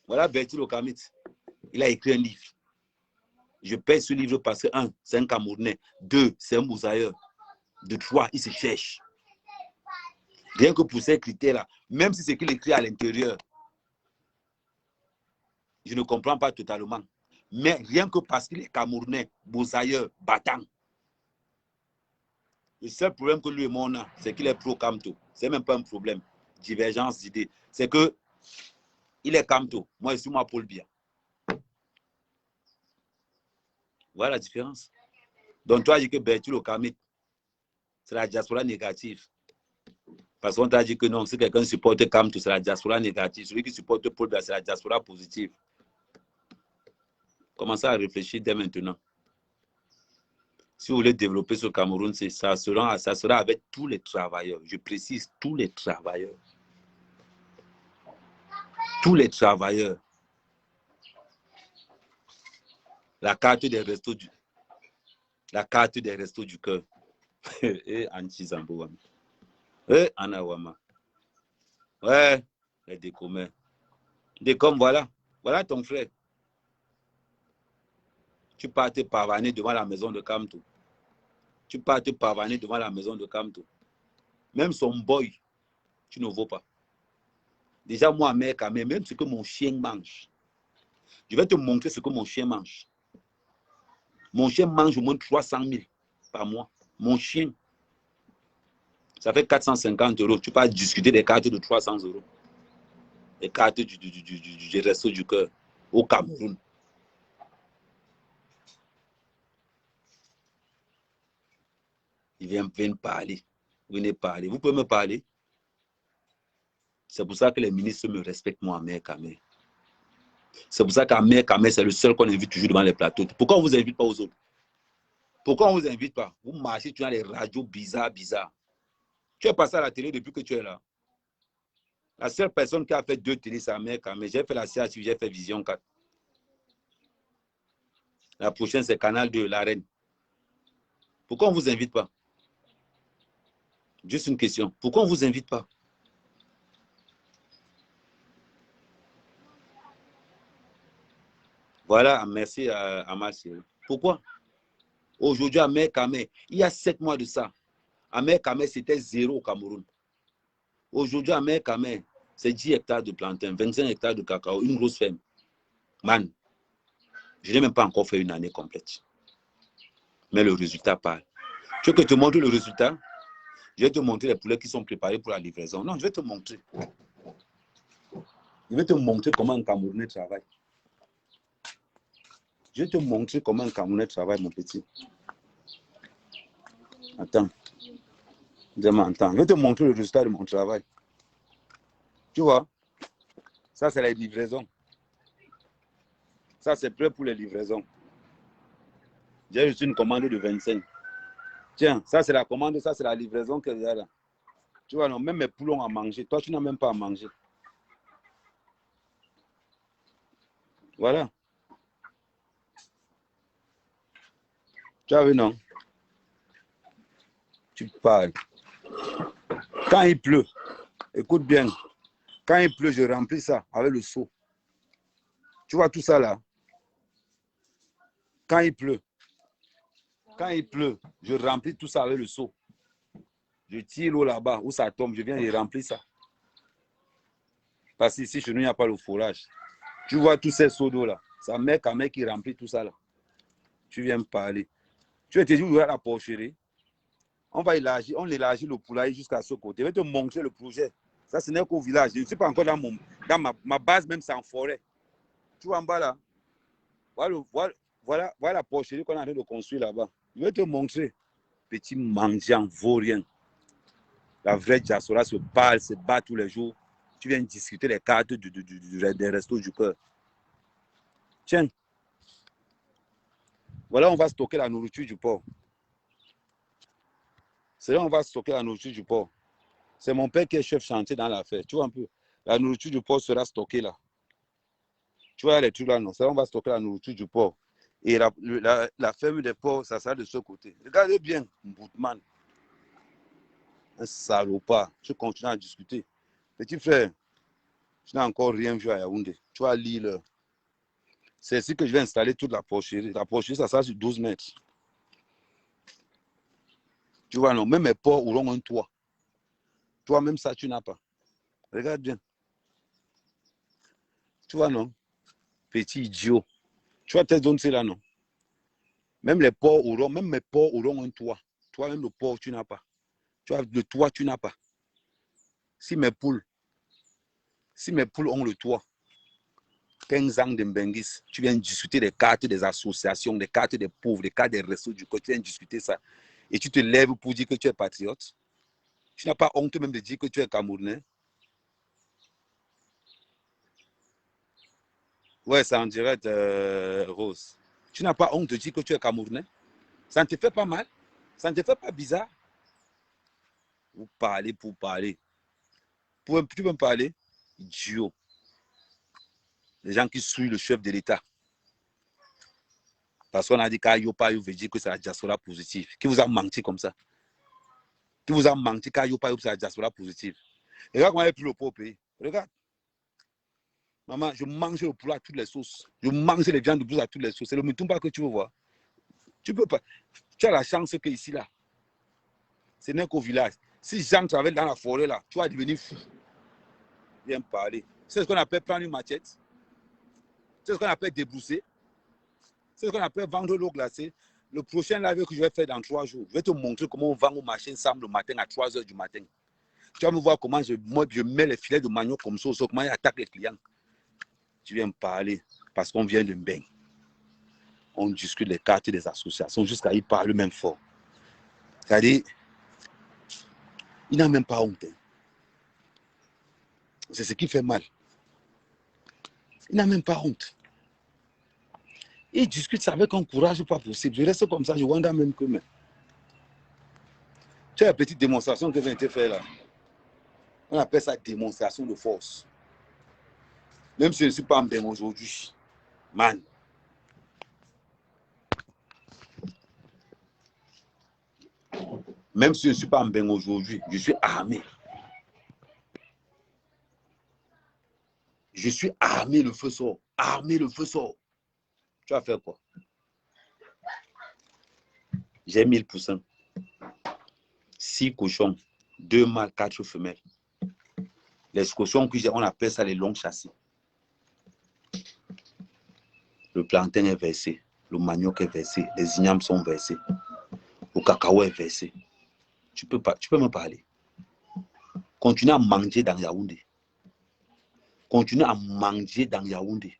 Voilà Bertil Okamit. Il a écrit un livre. Je paye ce livre parce que 1, c'est un Camerounais. 2, c'est un Bouzaïeux. De 3, il se cherche. Rien que pour ces critères-là, même si c'est qu'il écrit à l'intérieur, je ne comprends pas totalement. Mais rien que parce qu'il est Camerounais, Bouzaïeux, battant. Le seul problème que lui et moi on a, c'est qu'il est pro-Kamto. C'est même pas un problème. Divergence d'idées. C'est que il est Kamto. Moi, je suis moi Paul Biya. Voilà la différence. Donc, toi, tu dis que Bertil Okamit, c'est la diaspora négative. Parce qu'on t'a dit que non, si quelqu'un supporte Kamto, c'est la diaspora négative. Celui qui supporte Paul Biya, c'est la diaspora positive. Commencez à réfléchir dès maintenant. Si vous voulez développer ce Cameroun, ça sera avec tous les travailleurs. Je précise, tous les travailleurs. Tous les travailleurs. La carte des restos du cœur. Et Anchi Zambouama. Et Anawama. Ouais, les décommets. Décom, voilà. Voilà ton frère. Tu partais pavaner devant la maison de Kamto. Tu pars te pavaner devant la maison de Kamto. Même son boy, tu ne vaux pas. Déjà, moi, mec, même ce que mon chien mange. Je vais te montrer ce que mon chien mange. Mon chien mange au moins 300 000 par mois. Mon chien. Ça fait 450 €. Tu peux discuter des cartes de 300 €. Les cartes du resto du cœur au Cameroun. Il vient parler. Vous venez parler. Vous pouvez me parler. C'est pour ça que les ministres me respectent, moi, Ahmed Kamé. C'est pour ça qu'Ahmed Kamé, c'est le seul qu'on invite toujours devant les plateaux. Pourquoi on ne vous invite pas aux autres? Pourquoi on ne vous invite pas? Vous marchez, tu as les radios bizarres. Tu es passé à la télé depuis que tu es là. La seule personne qui a fait 2 télés, c'est Ahmed Kamé. J'ai fait la CHU, j'ai fait Vision 4. La prochaine, c'est Canal 2, La Reine. Pourquoi on ne vous invite pas? Juste une question. Pourquoi on ne vous invite pas? Voilà, merci à ma chérie. Pourquoi? Aujourd'hui, Ahmed Kamé, il y a 7 mois de ça, Ahmed Kamé, c'était 0 au Cameroun. Aujourd'hui, Ahmed Kamé, c'est 10 hectares de plantain, 25 hectares de cacao, une grosse ferme. Man, je n'ai même pas encore fait une année complète. Mais le résultat parle. Tu veux que je te montre le résultat? Je vais te montrer les poulets qui sont préparés pour la livraison. Non, je vais te montrer. Je vais te montrer comment un Camerounais travaille. Je vais te montrer comment un Camerounais travaille, mon petit. Attends. Je vais te montrer le résultat de mon travail. Tu vois? Ça, c'est la livraison. Ça, c'est prêt pour les livraisons. J'ai reçu une commande de 25. Tiens, ça, c'est la commande, ça, c'est la livraison qu'il y a là. Tu vois, non, même mes poules ont à manger. Toi, tu n'as même pas à manger. Voilà. Tu as vu, non? Tu parles. Quand il pleut, écoute bien. Quand il pleut, je remplis ça avec le seau. Tu vois tout ça là? Quand il pleut, je remplis tout ça avec le seau. Je tire l'eau là-bas où ça tombe, je viens et remplis ça. Parce qu'ici, chez nous, il n'y a pas le fourrage. Tu vois tous ces seaux d'eau là. Ça mec à mec qui remplit tout ça là. Tu viens me parler. Tu es toujours à la porcherie. On va élargir, on élargit le poulailler jusqu'à ce côté. Je vais te montrer le projet. Ça, ce n'est qu'au village. Je ne suis pas encore dans ma base, même c'est en forêt. Tu vois en bas là. Voilà la porcherie qu'on est en train de construire là-bas. Je vais te montrer. Petit mendiant, vaurien. La vraie diaspora se parle, se bat tous les jours. Tu viens discuter les cartes des restos du cœur. Tiens. Voilà, on va stocker la nourriture du porc. C'est là on va stocker la nourriture du porc. C'est mon père qui est chef chantier dans l'affaire. Tu vois un peu. La nourriture du porc sera stockée là. Tu vois les trucs là, non? C'est là on va stocker la nourriture du porc. Et la ferme des porcs, ça sera de ce côté. Regardez bien, Boutman. Un salopard. Tu continues à discuter. Petit frère, je n'ai encore rien vu à Yaoundé. Tu vas lire. C'est ici que je vais installer toute la porcherie. La porcherie, ça sera sur 12 mètres. Tu vois, non, même mes porcs auront un toit. Toi, même ça, tu n'as pas. Regarde bien. Tu vois, non? Petit idiot. Tu vois tes zones, c'est là, non? Même mes porcs auront un toit. Toi, même le porc, tu n'as pas. Tu vois, le toit, tu n'as pas. Si mes poules ont le toit, 15 ans de Mbenguis, tu viens discuter des cartes des associations, des cartes des pauvres, des cartes des restos du côté, tu viens discuter ça. Et tu te lèves pour dire que tu es patriote. Tu n'as pas honte même de dire que tu es Camerounais. Ouais, c'est en direct, Rose. Tu n'as pas honte de dire que tu es Camerounais. Ça ne te fait pas mal. Ça ne te fait pas bizarre. Vous parlez pour parler. Tu peux me parler? Idiot. Les gens qui suivent le chef de l'État. Parce qu'on a dit qu'Ayopa veut dire que c'est la diaspora positive. Qui vous a menti comme ça? Qui vous a menti qu'Ayopa c'est la diaspora positive? Regarde comment il a pris le pauvre pays. Regarde. Maman, je mange le poulet à toutes les sauces. Je mange les viandes de poulet à toutes les sauces. C'est le Mutumba que tu veux voir. Tu peux pas. Tu as la chance que ici, là, Ce n'est qu'au village. Si Jean travaille dans la forêt, là, tu vas devenir fou. Viens parler. C'est ce qu'on appelle prendre une machette. C'est ce qu'on appelle débrousser. C'est ce qu'on appelle vendre l'eau glacée. Le prochain live que je vais faire dans 3 jours, je vais te montrer comment on vend au marché ensemble le matin à 3 h du matin. Tu vas me voir comment je mets les filets de manioc comme ça, comment j'attaque les clients. Tu viens me parler parce qu'on vient de Mbeng. On discute les cartes des associations jusqu'à y parler même fort. C'est-à-dire, il n'a même pas honte. C'est ce qui fait mal. Il n'a même pas honte. Il discute ça avec un courage pas possible. Je reste comme ça, je wonder même que même. Tu as une petite démonstration que vient de faire là. On appelle ça démonstration de force. Même si je ne suis pas en Mbeng aujourd'hui, man. Même si je ne suis pas en Mbeng aujourd'hui, je suis armé. Je suis armé, le feu sort. Armé, le feu sort. Tu vas faire quoi? J'ai 1000%. 6 cochons, 2 mâles, 4 femelles. Les cochons que j'ai, on appelle ça les longs chassés. Le plantain est versé, le manioc est versé, les ignames sont versés, le cacao est versé. Tu peux me parler. Continue à manger dans Yaoundé. Continue à manger dans Yaoundé.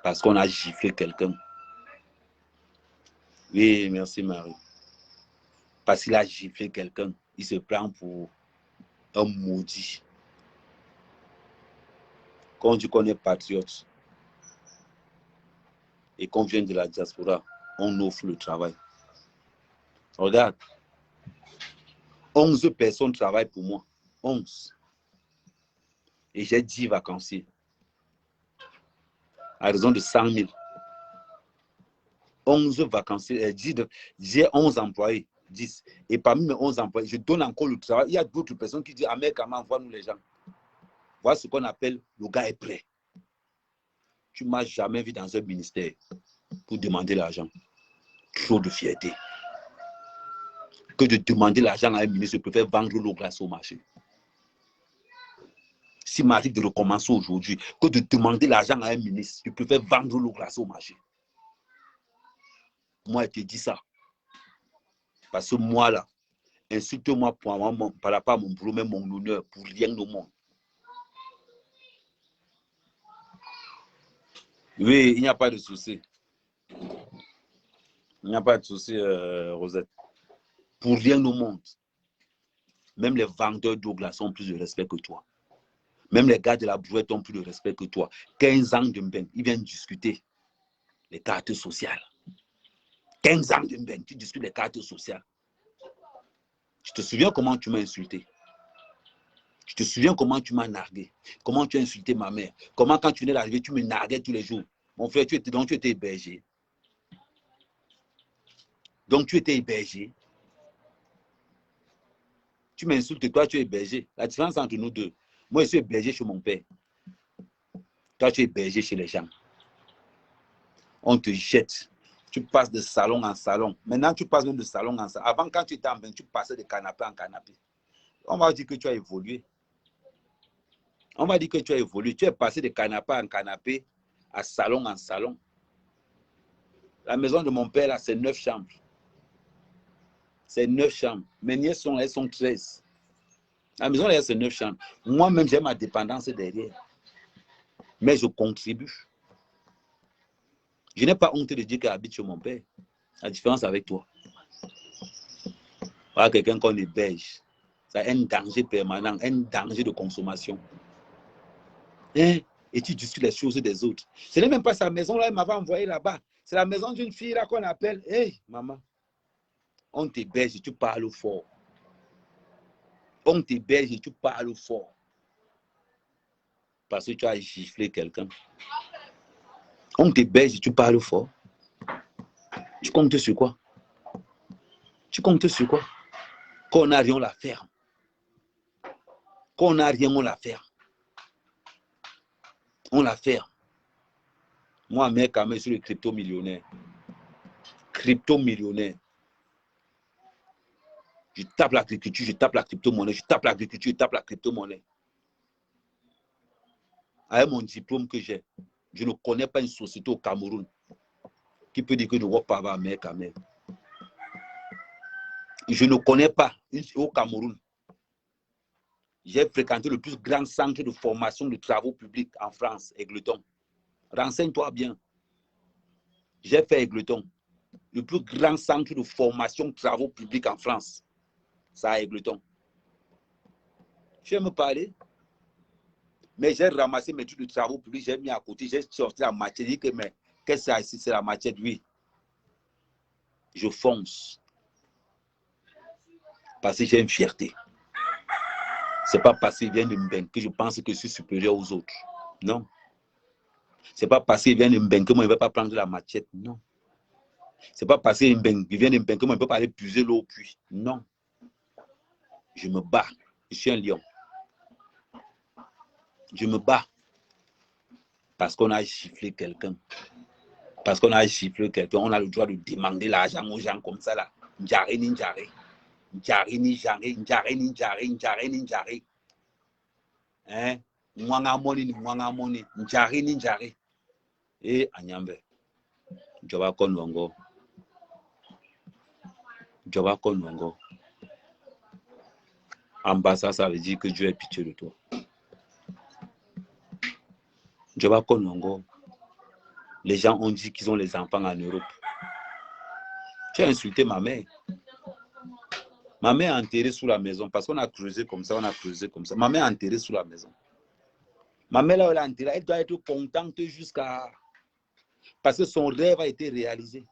Parce qu'on a giflé quelqu'un. Oui, merci Marie. Parce qu'il a giflé quelqu'un, il se prend pour un maudit. Quand tu connais patriote et qu'on vient de la diaspora, on offre le travail. Regarde, 11 personnes travaillent pour moi. 11. Et j'ai 10 vacanciers. À raison de 100 000. 11 vacanciers. J'ai 11 employés. 10. Et parmi mes 11 employés, je donne encore le travail. Il y a d'autres personnes qui disent, Ahmed Kama, envoie-nous les gens. Voilà ce qu'on appelle, le gars est prêt. Tu ne m'as jamais vu dans un ministère pour demander l'argent. Trop de fierté. Que de demander l'argent à un ministre, je préfère vendre l'eau glacée au marché. Si m'arrive de recommencer aujourd'hui, que de demander l'argent à un ministre, je préfère vendre l'eau glacée au marché. Moi, je te dis ça. Parce que moi, là, insulte-moi par rapport à mon boulot, même mon honneur, pour rien au monde. Oui, il n'y a pas de souci. Il n'y a pas de souci, Rosette. Pour rien au monde. Même les vendeurs d'eau glacée ont plus de respect que toi. Même les gars de la brouette ont plus de respect que toi. 15 ans de Mbeng, ils viennent discuter les cartes sociales. 15 ans de Mbeng, tu discutes les cartes sociales. Tu te souviens comment tu m'as insulté? Tu te souviens comment tu m'as nargué? Comment tu as insulté ma mère? Comment quand tu venais d'arriver, tu me narguais tous les jours? Mon frère, tu étais hébergé. Donc tu étais hébergé. Tu m'insultes, toi tu es hébergé. La différence entre nous deux, moi je suis hébergé chez mon père. Toi tu es hébergé chez les gens. On te jette. Tu passes de salon en salon. Maintenant tu passes même de salon en salon. Avant quand tu étais en bain, tu passais de canapé en canapé. On va dire que tu as évolué. On va dire que tu as évolué. Tu es passé de canapé en canapé à salon en salon. La maison de mon père là, c'est 9 chambres. C'est 9 chambres. Mes nièces elles sont 13. La maison là, c'est 9 chambres. Moi-même, j'ai ma dépendance derrière. Mais je contribue. Je n'ai pas honte de dire qu'elle habite chez mon père. La différence avec toi. Voilà quelqu'un qu'on héberge. Ça a un danger permanent, un danger de consommation. Hein? Et tu discutes les choses des autres. Ce n'est même pas sa maison là, elle m'avait envoyé là-bas. C'est la maison d'une fille là qu'on appelle. Hey, maman. On t'héberge et tu parles fort. On t'héberge et tu parles fort. Parce que tu as giflé quelqu'un. On t'héberge et tu parles fort. Tu comptes sur quoi? Tu comptes sur quoi? Quand on n'a rien, on la ferme. Quand on n'a rien, on la ferme. On la ferme. Moi, mec, quand même, je suis le crypto-millionnaire. Crypto-millionnaire. Je tape l'agriculture, je tape la crypto-monnaie, je tape l'agriculture, je tape la crypto-monnaie. Avec mon diplôme que j'ai, je ne connais pas une société au Cameroun qui peut dire que je ne vois pas à mère. Je ne connais pas au Cameroun. J'ai fréquenté le plus grand centre de formation de travaux publics en France, Égletons. Renseigne-toi bien. J'ai fait Égletons. Le plus grand centre de formation de travaux publics en France. Ça à Égletons. Je vais me parler. Mais j'ai ramassé mes trucs de travaux publics, j'ai mis à côté, j'ai sorti la matière. J'ai dit que, mais qu'est-ce que c'est ici? C'est la matière d'huile. Je fonce. Parce que j'ai une fierté. Ce n'est pas parce qu'il vient de Mbeng que je pense que je suis supérieur aux autres. Non. Ce n'est pas parce qu'il vient de Mbeng que moi, je ne vais pas prendre la machette. Non. Ce n'est pas parce qu'il vient de Mbeng que moi, je ne peux pas aller puiser l'eau au puits. Non. Je me bats. Je suis un lion. Je me bats. Parce qu'on a giflé quelqu'un. Parce qu'on a giflé quelqu'un, on a le droit de demander l'argent aux gens comme ça là. Njare ni njare. Njare ni njare. Njare ni njare. Njare ni njare. Hein? Mwanga moni ni mwanga moni. Njare ni njare. Et Anyambe. Joba konwango. Joba konwango. Ambassa, ça veut dire que Dieu ait pitié de toi. Joba konwango. Les gens ont dit qu'ils ont les enfants en Europe. Tu as insulté ma mère. Ma mère est enterrée sous la maison parce qu'on a creusé comme ça, on a creusé comme ça. Ma mère est enterrée sous la maison. Ma mère, là, elle est enterrée, elle doit être contente jusqu'à... Parce que son rêve a été réalisé.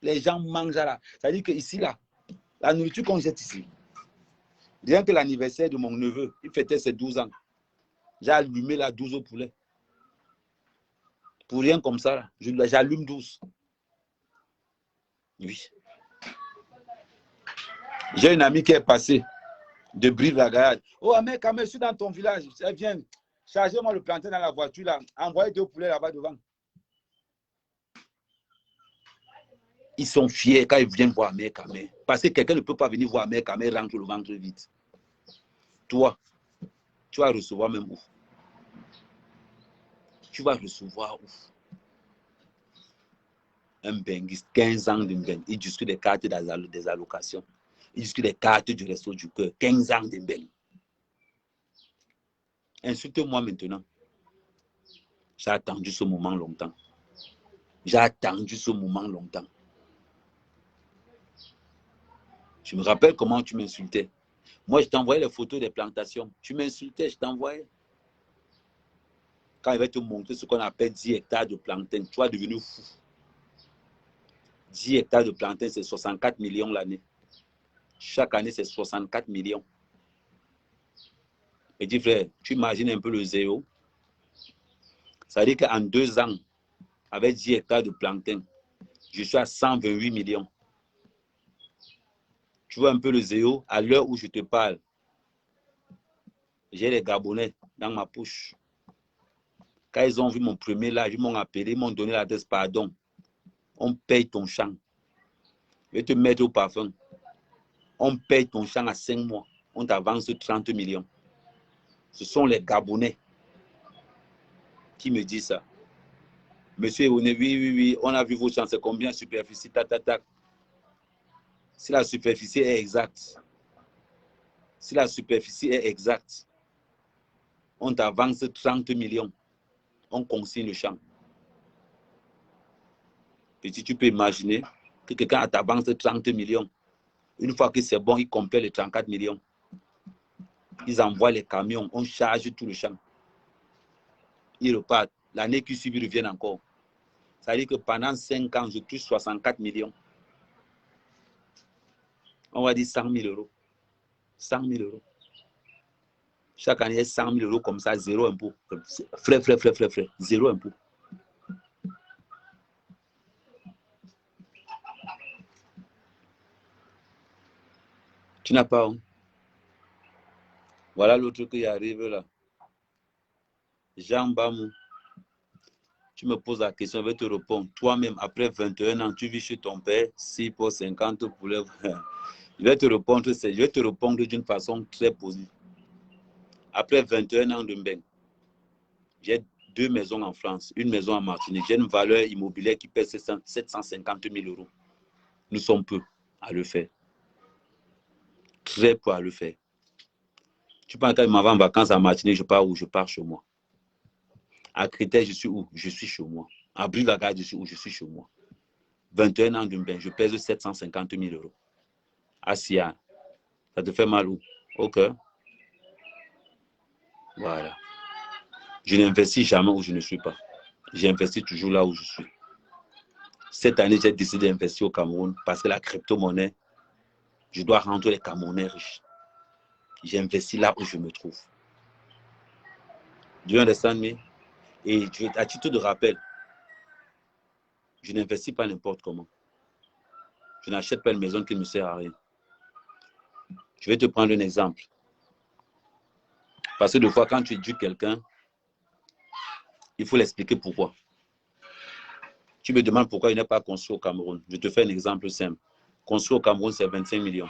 Les gens mangent là. C'est-à-dire qu'ici, là, la nourriture qu'on jette ici, rien que l'anniversaire de mon neveu, il fêtait ses 12 ans. J'ai allumé là 12 au poulet. Pour rien comme ça, j'allume 12. Oui. J'ai une amie qui est passée de Brive-la-Gaillarde. Oh, mec, quand je suis dans ton village, viens, chargez-moi le plantain dans la voiture, là. Envoyez 2 poulets là-bas devant. Ils sont fiers quand ils viennent voir Mère Kamel. Parce que quelqu'un ne peut pas venir voir Mère Kamel, rentre le ventre vite. Toi, tu vas recevoir même où? Tu vas recevoir où? Un benguiste, 15 ans de Mbeng. Il discute des cartes des allocations. Il discute des cartes du resto du cœur. 15 ans de Mbeng. Insulte-moi maintenant. J'ai attendu ce moment longtemps. J'ai attendu ce moment longtemps. Je me rappelle comment tu m'insultais. Moi, je t'envoyais les photos des plantations. Tu m'insultais, je t'envoyais. Quand il va te montrer ce qu'on appelle 10 hectares de plantain, tu vas devenir fou. 10 hectares de plantain, c'est 64 millions l'année. Chaque année, c'est 64 millions. Et dis, frère, tu imagines un peu le zéro. Ça veut dire qu'en 2 ans, avec 10 hectares de plantain, je suis à 128 millions. Tu vois un peu le zéro, à l'heure où je te parle. J'ai les Gabonais dans ma poche. Quand ils ont vu mon premier live, ils m'ont appelé, ils m'ont donné l'adresse, pardon. On paye ton champ. Je vais te mettre au parfum. On paye ton champ à 5 mois. On t'avance 30 millions. Ce sont les Gabonais qui me disent ça. Monsieur Ewoné, oui, on a vu vos champs, c'est combien superficie, tac. Si la superficie est exacte, on t'avance 30 millions. On consigne le champ. Petit, tu peux imaginer que quelqu'un t'avance 30 millions. Une fois que c'est bon, il complète les 34 millions. Ils envoient les camions, on charge tout le champ. Ils repartent. L'année qui suit, ils reviennent encore. Ça veut dire que pendant 5 ans, je touche 64 millions. On va dire 100 000 euros. 100 000 euros. Chaque année, 100 000 euros comme ça, zéro impôt. Frais. Zéro impôt. Tu n'as pas honte. Voilà l'autre qui arrive là. Jean Bamou. Tu me poses la question, je vais te répondre. Toi-même, après 21 ans, tu vis chez ton père, 6 pour 50 poulets. Je vais te répondre d'une façon très positive. Après 21 ans de Mbeng, j'ai 2 maisons en France, une maison en Martinique. J'ai une valeur immobilière qui pèse 750 000 euros. Nous sommes peu à le faire. Très peu à le faire. Tu penses quand je m'en vais en vacances à Martinique, je pars où? Je pars chez moi. À Critère, je suis où? Je suis chez moi. À Brive-la-Gaillarde, je suis où? Je suis chez moi. 21 ans de Mbeng, je pèse 750 000 euros. À Sia, ça te fait mal où? Au cœur. Voilà. Je n'investis jamais où je ne suis pas. J'investis toujours là où je suis. Cette année, j'ai décidé d'investir au Cameroun parce que la crypto-monnaie, je dois rendre les Camerounais riches. J'investis là où je me trouve. Do you understand me? Et à titre de rappel, je n'investis pas n'importe comment. Je n'achète pas une maison qui ne me sert à rien. Je vais te prendre un exemple. Parce que des fois, quand tu éduques quelqu'un, il faut l'expliquer pourquoi. Tu me demandes pourquoi il n'est pas construit au Cameroun. Je te fais un exemple simple. Construit au Cameroun, c'est 25 millions.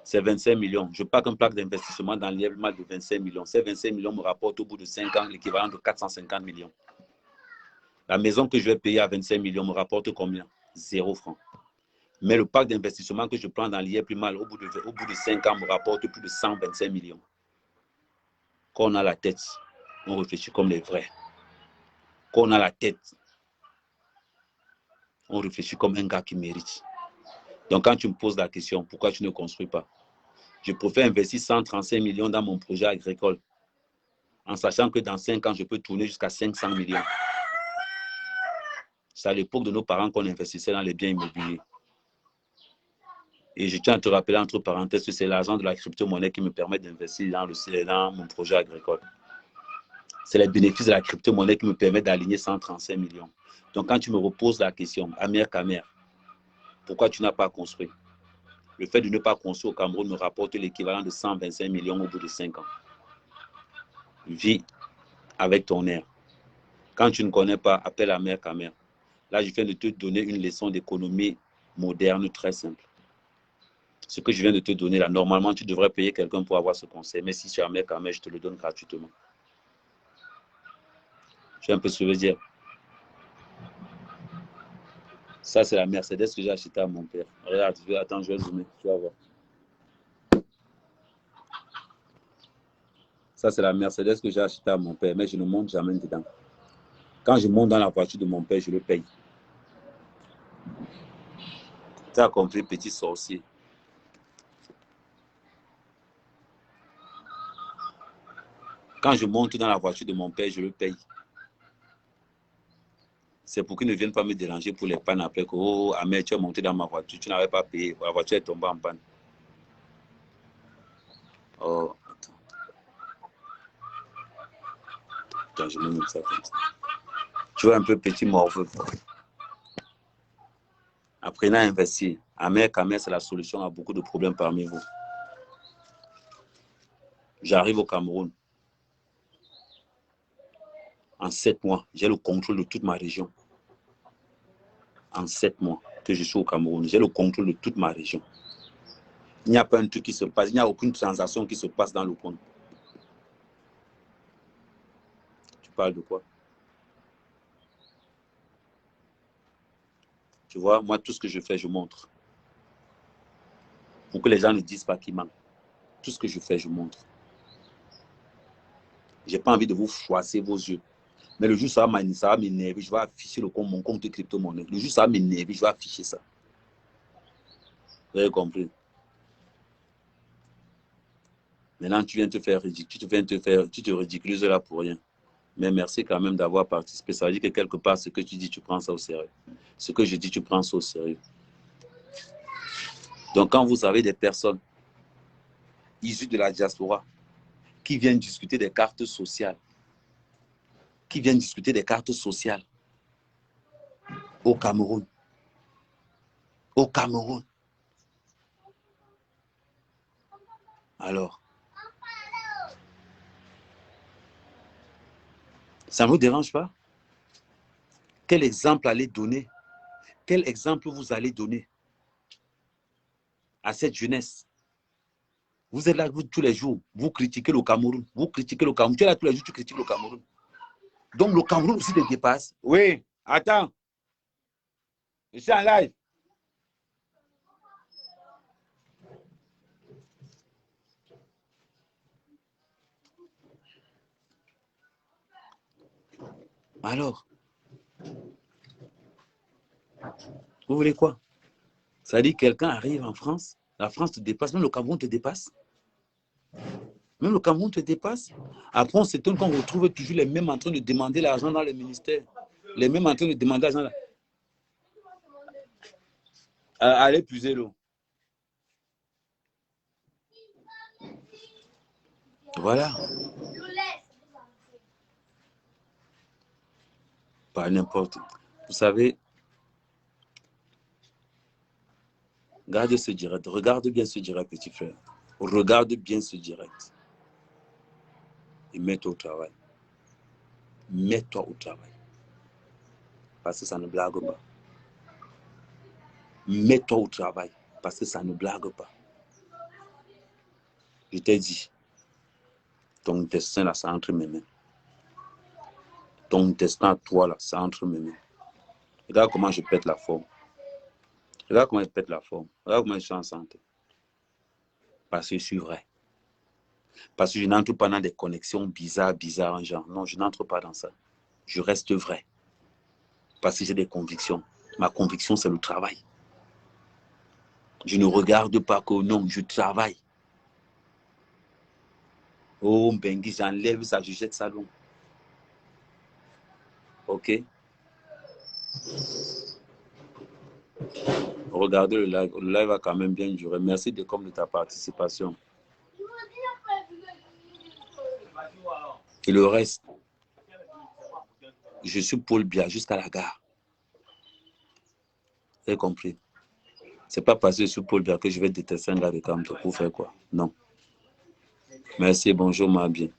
C'est 25 millions. Je pague un plaque d'investissement dans l'IEBMA de 25 millions. Ces 25 millions me rapportent au bout de 5 ans l'équivalent de 450 millions. La maison que je vais payer à 25 millions me rapporte combien? 0 francs. Mais le pack d'investissement que je prends dans l'IEBMA au bout de 5 ans me rapporte plus de 125 millions. Quand on a la tête, on réfléchit comme les vrais. Quand on a la tête, on réfléchit comme un gars qui mérite. Donc quand tu me poses la question, pourquoi tu ne construis pas? Je préfère investir 135 millions dans mon projet agricole, en sachant que dans 5 ans, je peux tourner jusqu'à 500 millions. C'est à l'époque de nos parents qu'on investissait dans les biens immobiliers. Et je tiens à te rappeler, entre parenthèses, que c'est l'argent de la crypto-monnaie qui me permet d'investir dans mon projet agricole. C'est les bénéfices de la crypto-monnaie qui me permettent d'aligner 135 millions. Donc quand tu me reposes la question, Amir Kamer, pourquoi tu n'as pas construit? Le fait de ne pas construire au Cameroun me rapporte l'équivalent de 125 millions au bout de 5 ans. Vis avec ton air. Quand tu ne connais pas, appelle Amir Kamer. Là, je viens de te donner une leçon d'économie moderne très simple. Ce que je viens de te donner là, normalement, tu devrais payer quelqu'un pour avoir ce conseil. Mais si tu as Amir Kamer, je te le donne gratuitement. Tu vois un peu ce que je veux dire? Ça, c'est la Mercedes que j'ai achetée à mon père. Regarde, attends, je vais zoomer. Tu vas voir. Ça, c'est la Mercedes que j'ai achetée à mon père, mais je ne monte jamais dedans. Quand je monte dans la voiture de mon père, je le paye. Tu as compris, petit sorcier. Quand je monte dans la voiture de mon père, je le paye. C'est pour qu'ils ne viennent pas me déranger pour les pannes après que, oh, Ahmed, tu es monté dans ma voiture, tu n'avais pas payé, la voiture est tombée en panne. Oh, attends. Attends, je me mets ça comme ça. Tu vois un peu petit morveux. Apprenez à investir. Ahmed Kamer, c'est la solution à beaucoup de problèmes parmi vous. J'arrive au Cameroun. En 7 mois, j'ai le contrôle de toute ma région. En 7 mois que je suis au Cameroun, j'ai le contrôle de toute ma région. Il n'y a pas un truc qui se passe, il n'y a aucune transaction qui se passe dans le compte. Tu parles de quoi? Tu vois, moi, tout ce que je fais, je montre. Pour que les gens ne disent pas qu'ils mentent. Tout ce que je fais, je montre. Je n'ai pas envie de vous froisser vos yeux. Mais le jour où ça va m'énerver, je vais afficher mon compte de crypto-monnaie. Le jour où ça va m'énerver, je vais afficher ça. Vous avez compris? Maintenant, tu viens te faire ridicule, tu te ridiculises là pour rien. Mais merci quand même d'avoir participé. Ça veut dire que quelque part, ce que tu dis, tu prends ça au sérieux. Ce que je dis, tu prends ça au sérieux. Donc, quand vous avez des personnes issues de la diaspora qui viennent discuter des cartes sociales, au Cameroun, alors, ça ne vous dérange pas? Quel exemple allez donner? Quel exemple vous allez donner? à cette jeunesse. Vous êtes là vous, tous les jours, vous critiquez le Cameroun. Vous critiquez le Cameroun. Tu es là tous les jours, tu critiques le Cameroun. Donc le Cameroun aussi te dépasse. Oui, attends. Je suis en live. Alors, vous voulez quoi? Ça dit que quelqu'un arrive en France, la France te dépasse, même le Cameroun te dépasse. Même le Cameroun te dépasse. Après, on s'étonne qu'on retrouve toujours les mêmes en train de demander l'argent dans le ministère. Les mêmes en train de demander l'argent. Allez puiser l'eau. Voilà. Pas n'importe. Vous savez, regarde ce direct. Regarde bien ce direct, petit frère. Regarde bien ce direct. Et mets-toi au travail. Mets-toi au travail. Parce que ça ne blague pas. Mets-toi au travail. Parce que ça ne blague pas. Je t'ai dit, ton destin là, c'est entre mes mains. Ton destin à toi là, c'est entre mes mains. Regarde comment je pète la forme. Regarde comment je pète la forme. Regarde comment je suis en santé. Parce que je suis vrai. Parce que je n'entre pas dans des connexions bizarres en genre. Non, je n'entre pas dans ça. Je reste vrai. Parce que j'ai des convictions. Ma conviction, c'est le travail. Je ne regarde pas que non, je travaille. Oh, Mbengi, j'enlève ça, je jette ça long. Ok? Regardez le live. Le live a quand même bien duré. Merci de ta participation. Et le reste, je suis Paul Biya jusqu'à la gare. Vous avez compris? C'est pas parce que je suis Paul Biya que je vais détester un gars de Kamto pour faire quoi? Non. Merci, bonjour, ma bien.